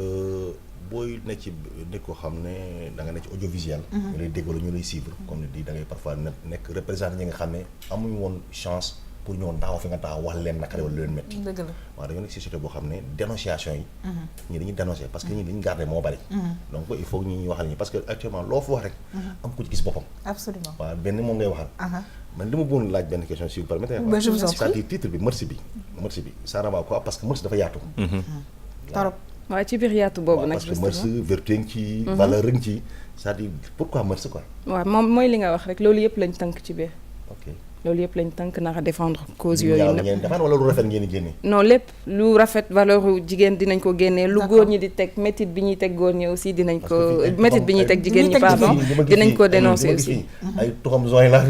booy ne ci nit ko xam ne da nga ne ci audiovisuel ñu lay dégg wala ñu lay suivre comme ni di da ngay parfois nekk représenté ñi nga xam ne amuñu woon chance pour ñëwoon taxaw fi nga taxaw wax leen naka wala leen métti waaw dañoo nekk société boo xam ne dénonciation yi ñi dañuy dénoncer parce que ñi dañu garder moo bari donc il faut que ñi waxal ñi parce que actuellement loo fa wax rek am ko ci gis boppam absolument waaw benn moom ngay waxal man li ma bëggoon laaj benn question si vous permettez c'est-à-dire titre bi merci bi ça renvoie quoi parce que merci dafa yaatu torop waaw ci biir yaatu boobu nag parce que merci vertu ngi ci valeur ngi ci c'est-à-dire pourquoi merci quoi waaw moom mooy li nga wax rek loolu yëpp lañ tënk ci biir loolu yëpp lañ tënk naka défendre cause yooyu wala lu rafet ngeen di génne non lépp lu rafet valeur jigéen dinañ ko génnee lu góor ñi di teg métit bi ñuy teg góor ñi aussi dinañ ko métit bi ñuy teg jigéen ñi pardon dinañ ko dénoncer aussi ay tuxam zooy la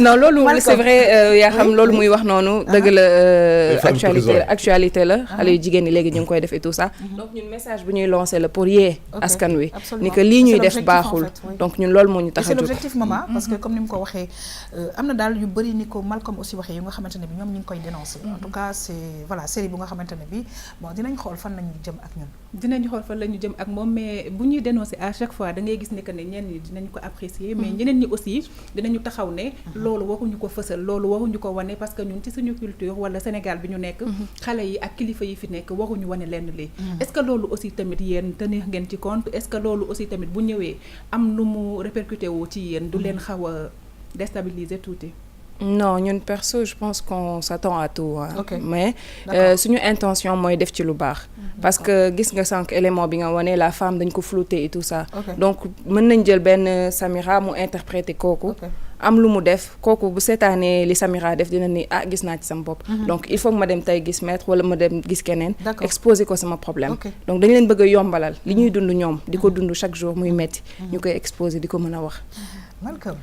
non loolu c'est vrai yaa xam loolu muy wax noonu dëgg la actualité la xale yu jigéen ñi léegi ñu ngi koy def et tout ça donc ñun message bu ñuy lancer la pour yee askan wi ni que lii ñuy def baaxul donc ñun loolu moo ñu tax a jóg c'est l'objectif maman parce que comme ni mu ko waxee am na daal yu bëri ni ko Malcolm aussi waxee yu nga xamante ne bi ñoom ñu ngi koy dénoncer en tout cas c'est voilà série bu nga xamante ne bi bon dinañ xool fan lañu jëm ak ñun dinañ xool fan la ñu jëm ak moom mais bu ñuy dénoncer à chaque fois da ngay gis ne que ne ñenn ñi dinañ ko apprécier mais ñeneen ñi aussi dinañu taxaw ne loolu waruñu ko fësal loolu waruñu ko wane parce que ñun ci suñu culture wala Sénégal bi ñu nekk xale yi ak kilifa yi fi nekk waruñu wane lenn lii est-ce que loolu aussi tamit yéen tenir ngeen ci compte est-ce que loolu aussi tamit bu ñëwee am lu mu répercuté woo ci yéen du leen xaw a déstabiliser tuuti non ñun perso je pense qu'on s'attend à tout okay. mais suñu intention mooy def ci lu baax parce que gis nga sànq élément bi nga wane la femme dañ ko flouter et tout ça donc mën nañ jël benn Samira mu interpréter kooku am lu mu def kooku bu seetaanee li Samira def dina ni ah gis naa ci sama bopp donc il faut que ma dem tey gis maître wala ma dem gis keneen exposer ko sama problème donc dañ leen bëgg a yombalal li ñuy dund ñoom di ko dund chaque jour muy metti ñu koy exposer di ko mën a wax Malcolm,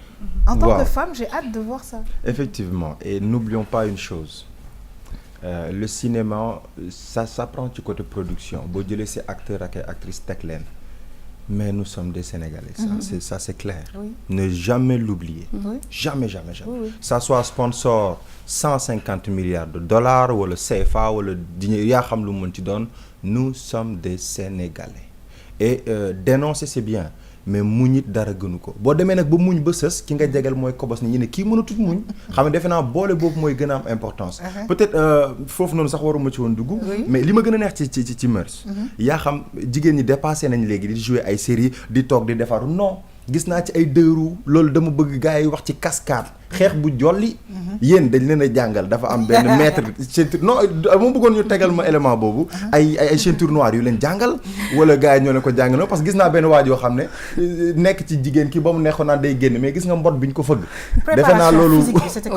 en tant que femme, j'ai hâte de voir ça. Effectivement, et n'oublions pas une chose. Le cinéma, ça prend du côté production. Bon Dieu, c'est acteurs et actrices tech-len. Mais nous sommes des Sénégalais, ça c'est clair. Oui. Ne jamais l'oublier. Jamais. Oui. Ça soit sponsor 150 milliards de dollars ou le CFA ou le nous sommes des Sénégalais. Et dénoncer c'est bien. mais muñit dara gënu ko boo demee nag ba muñ ba sës ki nga jegal mooy kobos ni ñu ne kii mënatut muñ xam ne defe naa boole boobu mooy gën a am importance peut-être foofu noonu sax waruma ci woon dugg mais li ma gën a neex ci Mœurs yaa xam jigéen ñi dépassé nañ léegi di jouer ay séries di toog di defaru non gis naa ci ay dëru loolu dama bëgg gars yi wax ci cascade xeex bu jolli yéen dañ leen a jàngal dafa am benn maître ceinture non moo bëggoon ñu tegal ma élément boobu ay ceinture noire yu leen jàngal wala gars yi ñoo leen ko jàngal parce que gis naa benn waaj yoo xam ne nekk ci jigéen ki ba mu nekkoon naan day génn mais gis nga mbot bi ñu ko fëgg defe naa loolu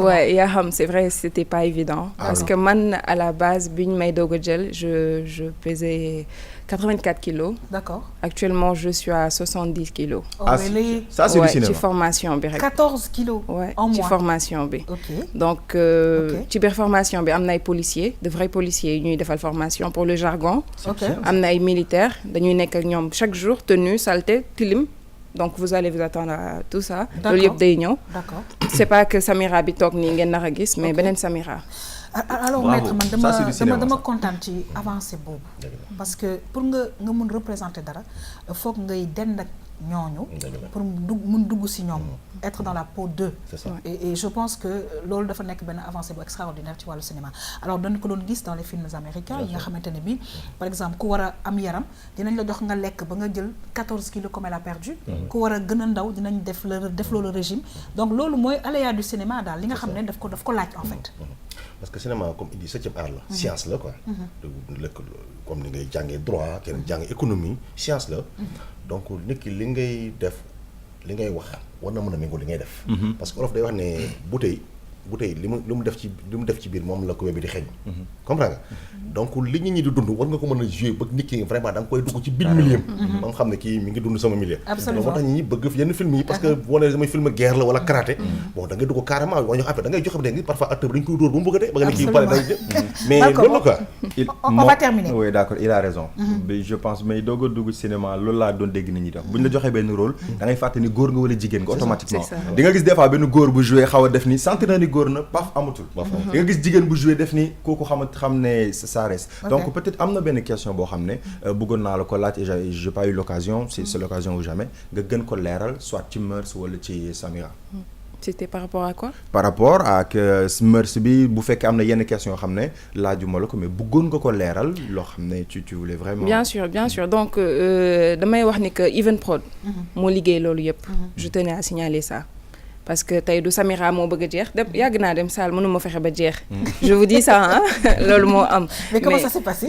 ouais yaa xam c'est vrai c'était pas évident parce que man à la base bi ñu may doog a jël je pesais 84 kilos. D'accord. Actuellement, je suis à 70 kilos. Oh, ça, c'est du cinéma. Ci formation bi rek. 14 kilos en mois. Ci formation bi. OK. Donc, ci biir formation bi am na ay policiers, de vrais policiers ñuy defal formation pour le jargon. OK. Am na ay militaires, dañuy nekk ak ñoom chaque jour tenue, saleté, tilim. Donc vous allez vous attendre à tout ça. Loolu yëpp day ñëw. D'accord. C'est pas que Samira bi toog nii ngeen nar a gis, mais beneen Samira. Alors maître man dama kontaan ci avancé boobu parce que pour nga mun représenter dara foog ngay dend ak ñooñu pour mun dugg si ñoom être dans la peau d'eux. Et je pense que loolu dafa nekk benn avancée bu extraordinaire ci wàllu cinéma alors dañ ko doon gis dans les films américains yi nga xamante ne bi par exemple ku war a am yaram dinañ la jox nga lekk ba nga jël 14 kilos comme elle a perdu ku war a gën a ndaw dinañ def loolu régime donc loolu mooy aléa du cinéma daal li nga xam ne daf ko laaj en fait. Parce que cinéma comme il dit 7e art la science la quoi comme ni ngay jàngee droit kenn jàng économie science la donc nit ki li ngay def li ngay wax war na mën a méngoo li ngay def parce que olof day wax ne bouteille li mu def ci biir moom la ko bi di xeeñ comprends nga donc li nit ñi di dund war nga ko mën a jouer ba nit ki vraiment da nga koy dugg ci biir milieu ba nga xam ne kii mi ngi dund sama milieu moo tax ñi bëgg yenn film yi parce que boo nee damay film guerre la wala karaté bon da ngay dugg carrément wa ñu après da ngay joxe ba dégg parfois acteur bi dañ koy dóor ba mu bëgg a dee ba nga ne kii pare day mais loolu la quoi on va terminer oui d'accord il a raison je pense mais doog a dugg cinéma loolu laa doon dégg nit ñi def bu ñu la joxee benn rôle da ngay fàtte ni góor nga wala jigéen nga automatiquement di nga gis des fois benn góor bu joué xaw a def ni sentir na ni góor na paf amatul di nga gis jigéen bu joué def ni kooku xam ne ça reste donc peut-être am na benn question boo xam ne bëggoon naa la ko laaj et j'ai pas eu l'occasion c'est l'occasion ou jamais nga gën ko leeral soit ci Mœurs wala ci Samira. C'était par rapport à quoi? Par rapport ak Mœurs bi bu fekkee am na yenn question yoo xam ne laajuma la ko mais bëggoon nga ko leeral loo xam ne tu voulais vraiment. Bien sûr donc damay wax ni que Evenprod moo liggéey loolu yëpp. Je tenais à signaler ça. Parce que tey du Samira moo bëgg a jeex yàgg naa dem salle mënuma fexe ba jeex. Je vous dis ça loolu moo am. Mais comment ça s'est passé?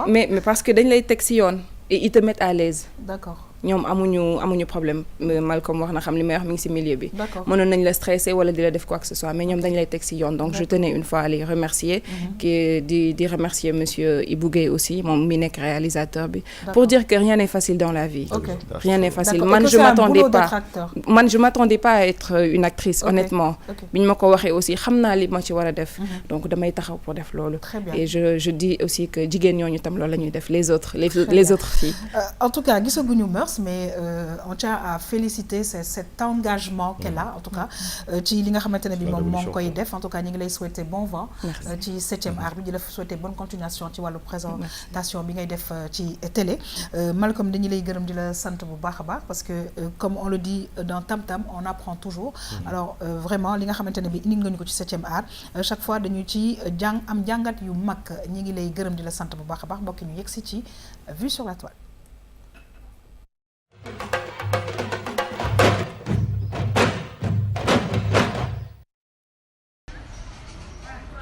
mais parce que dañ lay teg ci yoon et ils te mettent à l'aise. D'accord. ñoom amuñu problème Malcolm wax na xam li may wax mi ngi ci milieu bi. D'accord. mënoon nañ la stressé wala di la def quoi que ce soit mais ñoom dañ lay teg ci yoon donc je tenais une fois à les remercier. di remercier monsieur Ibou Guèye aussi moom mi nekk réalisateur bi. pour dire que rien n'est facile dans la vie. Rien n'est facile man je m'attendais pas à être une actrice honnêtement. bi ñu ma ko waxee aussi xam naa li ma ci war a def. donc damay taxaw pour def loolu. et je dis aussi que jigéen ñooñu tam loolu la ñuy def les autres filles. En tout cas gisaguñu Mœurs mais on tient à féliciter cet engagement qu'elle a en tout cas ci li nga xamante ne bi moom koy def en tout cas ñu ngi lay souhaiter bon vent ci 7e art bi di la souhaiter bonne continuation ci wàllu présentation bi ngay def ci télé Malcolm dañu lay gërëm di la sant bu baax a baax parce que comme on le dit dans Tam Tam on apprend toujours alors vraiment li nga xamante ne bi indi nga ñu ko ci 7e art chaque fois dañu ci am jàngat yu mag ñi ngi lay gërëm di la sant bu baax a baax mbokk ñu yegsi ci Vue sur la toile.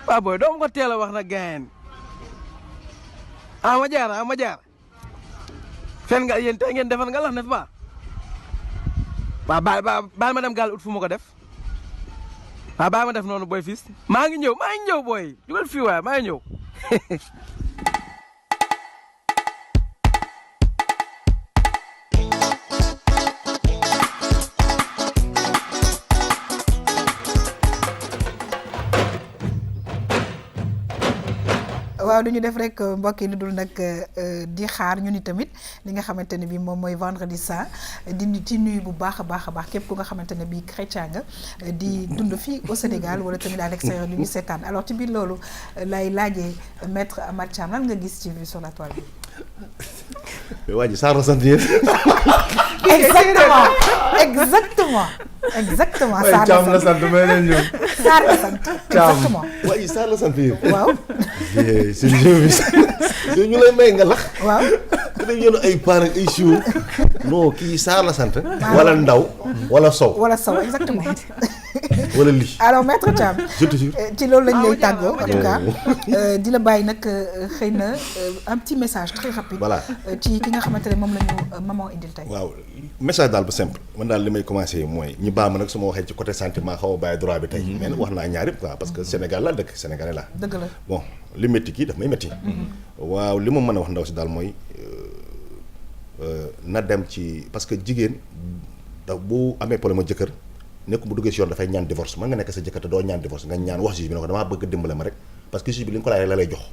waaw booy doo ma ko teel a wax na gayen ma jaar fen nga yéen tey ngeen defar nga lax n'est-ce pas waaw baal ma dem gaal ut fu ma ko def waaw baal ma def noonu booy fils maa ngi ñëw booy dugal fii waay maa ngi ñëw waaw du ñu def rek mbokk yi lu dul nag di xaar ñu ni tamit li nga xamante ne bi moom mooy vendredi saint di ci nuyu bu baax a baax képp ku nga xamante ne bi chrétien nga di dund fii au Sénégal wala tamit à l'extérieur du ñu seetaan alors ci biir loolu lay laajee maître Amath Thiam lan nga gis ci Vue sur la toile bi. waa ji Sarr la sant yéen. exactement Thiam la sant may leen ñëw. Sarr la sant exactement. waa ji Sarr la sant yéen. waaw. c'est jeu ñu lay may nga lax. waaw. dañu yéen ay paan ak ay siwo non kii Sarr la sant. wala Ndaw wala Sow. exactement. wala lii. alors maître Thiam. je te jure. ci loolu lañ lay tàggoo en tout cas di la bàyyi nag xëy na un petit message très rapide. voilà ci ki nga xamante ne moom la ñu maman indil tey. waaw message daal bu simple man daal li may commencer mooy ñu baal ma nag su ma waxee ci côté sentiment xaw a bàyyi droit bi tey. mais nag wax naa ñaar yëpp quoi parce que Sénégal la dëkk Sénégalais la. dëgg la bon li métti kii daf may métti. waaw li ma mën a wax ndaw si daal mooy na dem ci parce que jigéen da bu amee problème ak jëkkër. nekk bu duggee si yoon dafay ñaan divorce mën nga nekk sa jëkkër te doo ñaan divorce nga ñaan wax juge bi ne ko damaa bëgg dimbale ma rek parce que juge bi li nga ko laaj rek la lay jox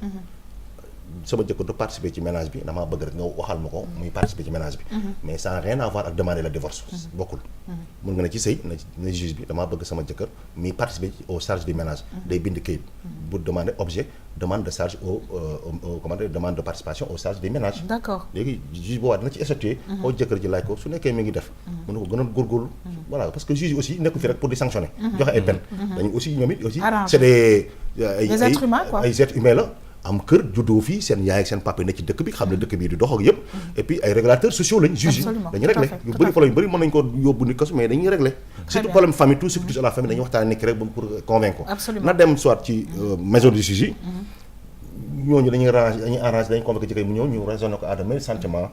sama jëkkër de participer ci ménage bi damaa bëgg rek nga waxal ma ko muy participer ci ménage bi mais sans rien avoir ak demander le divorce bokkul mën nga ne ci sëy na juge bi damaa bëgg sama jëkkër muy participer aux charges du ménage day bind kayit bu demander objet demande de charge comment dire demande de participation aux charges du ménage d'accord léegi juge boobaa dina ci statuer oo jëkkër ji laaj ko su nekkee mi ngi def mën na ko gën a góorgóorlu voilà parce que juge aussi nekku fi rek pour di sanctionner joxe ay peine dañu aussi ñoom it aussi c'est des êtres humains quoi ay êtres humains la am kër juddoo fii seen yaay ak seen papa ne ci dëkk bi xam ne dëkk bi di dox ak yëpp et puis ay régulateurs sociaux lañ juge yi dañuy régler yu bëri problème yu bëri mën nañ ko yóbbu nit kasu mais dañuy régler surtout problème famille tout ce qui touche à la famille dañuy waxtaan nekk rek pour convaincre ko na dem soit ci maison de juge yi ñooñu dañuy arranger dañuy convoquer jëkkër mu ñëw ñu raisonner ko à de meilleurs sentiments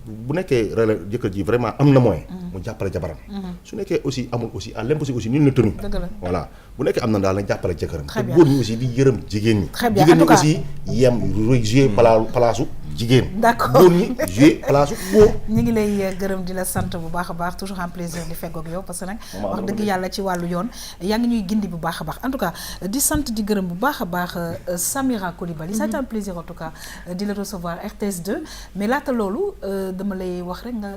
bu nekkee jëkkër ji vraiment am na moyen mu jàppale jabaram su nekkee aussi amul aussi à l'impossible aussi nul ne tenu voilà bu nekkee am na daal na jàppale jëkkëram te góor ñi aussi di yërëm jigéen ñi jigéen ñi aussi yem jouer palaasu jigéen d'accord góor ñi jouer palaasu góor ñu ngi lay gërëm di la sant bu baax a baax toujours un plaisir di feggoog yow parce que nag wax dëgg yàlla ci wàllu yoon yaa ngi ñuy gindi bu baax a baax en tout cas di sant di gërëm bu baax a baax Samira Coulibaly ça a été un plaisir en tout cas di la recevoir RTS2 mais laata loolu dama lay wax rek nga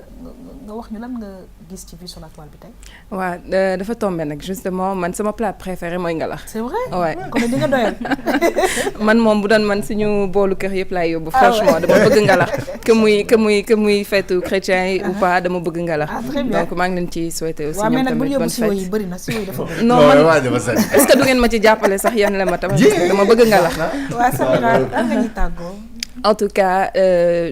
wax ñu lan nga gis ci Vue sur la Toile bi tey. waaw dafa tombé nag justement man sama plat préféré mooy ngalax. c'est vrai ouais. kon di nga doyal. man moom bu doon man suñu boolu kër yëpp laay yóbbu. franchement dama bëgg ngalax. que muy feetu chrétien yi ou pas dama bëgg ngalax. donc maa ngi leen ci souhaiter aussi. ñoom tamit bonne fête yi bëri na siwo yi dafa bëri. non man est-ce que du ngeen ma ci jàppale sax yan la ma tam dama bëgg ngalax. waaw Samira lan nga ñuy tàggoo. en tout cas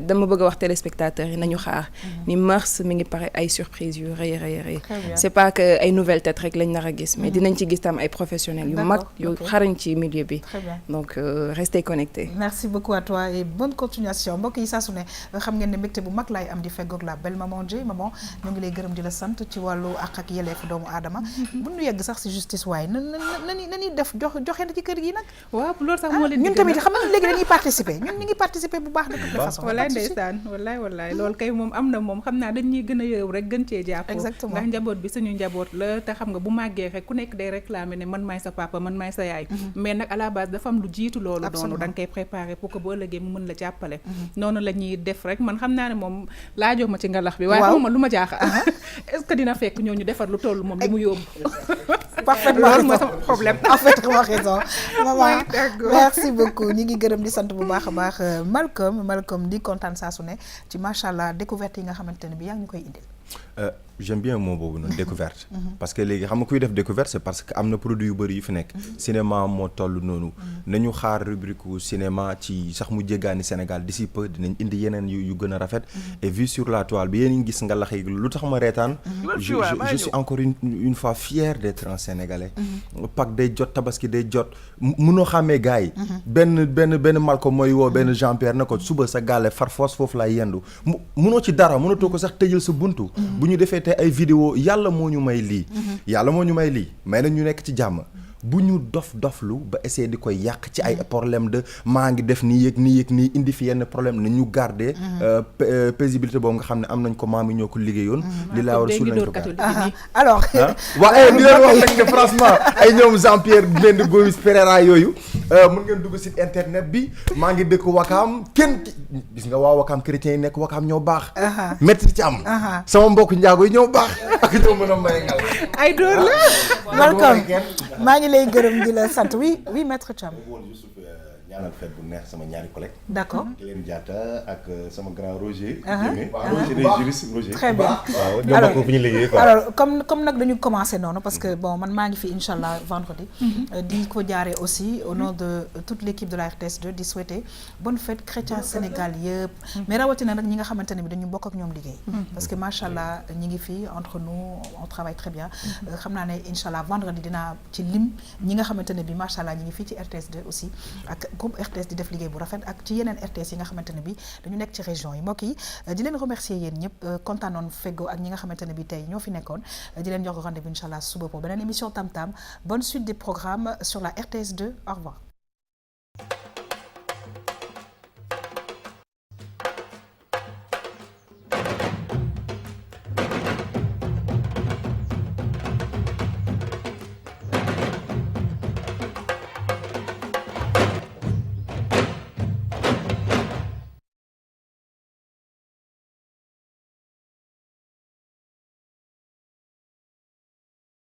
dama bëgg a wax téléspectateurs yi nañu xaar ni mars mi ngi pare ay surprise yu rëy c'est pas que ay nouvelles têtes rek lañ nar a gis mais dinañ ci gis tam ay professionnels yu mag yu xarañ ci milieu bi donc restez connectés. merci beaucoup à toi et bonne continuation mbokk yi saa su ne xam ngeen ne mbégte bu mag laay am di feggoog la belle maman Dieye maman ñu ngi lay gërëm di la sant ci wàllu àq ak yelleefu doomu aadama bu ñu yegg sax si justice waaye na def joxe na ci kër gi nag. waaw loolu sax moo leen ñun tamit xam nga léegi dañuy participer ñun ñu ngi participer bu baax de toute façon. wallaay ndeysaan wallaay loolu kay moom am na moom xam naa dañuy gën a yëw rek gën cee jàpp. exactement ndax njaboot bi suñu njaboot la te xam nga bu màggee rek ku nekk day réclamer ne man maay sa papa man maay sa yaay. mais nag à la base dafa am lu jiitu loolu. doonu da nga koy préparer pour que bu ëllëgee mu mën la jàppale. noonu la ñuy def rek man xam naa ne moom laajoo ma ci ngalax bi. waaye xamuma lu ma jaaxal. est-ce que dina fekk ñoo ñu defar lu toll moom li mu yóbbu. parfaitement loolu mooy sama problème. parfaitement raison. maman merci beaucoup ñi ngi gërëm di sant bu baax a baax Malcolm di kontaan saa su ne ci macha allah découverte yi nga xamante ne bi yaa ngi ñu koy indil. j'aime bien mot boobu noonu découverte parce que léegi xam nga kuy def découverte c'est parce que am na produit yu bëri yu fi nekk cinéma moo toll noonu nañu xaar rubrique cinéma ci sax mu jéggaani Sénégal d'ici peu dinañ indi yeneen yu gën a rafet et Vue sur la Toile bi yéen ngi gis nga laxee lu tax ma reetaan je suis encore une fois fier d'être un Sénégalais Pâques day jot Tabaski day jot mënoo xàmmee gars yi benn Malcolm mooy woo benn Jean-Pierre na ko suba sa gàlle farfoos foofu laay yendu mënoo ci dara mënatoo ko sax tëjal sa buntu bu ñu defee te ay vidéo yàlla moo ñu may lii mais nag ñu nekk ci jàmm bu ñu doflu ba essayer di koy yàq ci ay problème de maa ngi def nii yëg nii indi fi yenn problème na ñu garder paisibilité boobu nga xam ne am nañ ko maam yi ñoo ko liggéeyoon li laa war a suul nañ ko garder alors waaw di leen wax nag que franchement ay ñoom Jean-Pierre Mendy Gomis Pereira yooyu mën ngeen dugg site internet bi maa ngi dëkk Wakaam kenn gis nga waa Wakaam chrétiens yi nekk Wakaam ñoo baax métti ci am sama mbokk njaago yi ñoo baax ak ñoo mën a may ngal ay dóor la Malcolm maa ngi lay gërëm di la sant oui maître Thiam. ñaanal fête bu neex sama ñaari collègues. d'accord Hélène Diatta ak sama grand Roger. Roger des juristes Roger. très bien waaw ñoo bokk fu ñu liggéey quoi. alors comme nag dañu commencé noonu parce que bon man maa ngi fi incha allah vendredi. di ko jaaree aussi au nom de toute l'équipe de la RTS2 di souhaiter bonne fête chrétien Sénégal yëpp. mais rawatina nag ñi nga xamante ne bi dañu bokk ak ñoom liggéey. parce que macha allah ñi ngi fi entre nous on travaille très bien. xam naa ne incha allah vendredi dinaa ci lim ñi nga xamante ne bi macha allah ñi ngi fii ci RTS2 aussi ak groupe RTS di def liggéey bu rafet ak ci yeneen RTS yi nga xamante ne bi dañu nekk ci région yi mbokk yi di leen remercier yéen ñëpp kontaanoon feggoo ak ñi nga xamante ne bi tey ñoo fi nekkoon di leen jox rendez-vous incha allah suba pour beneen émission Tam Tam bonne suite des programmes sur la RTS2 au revoir.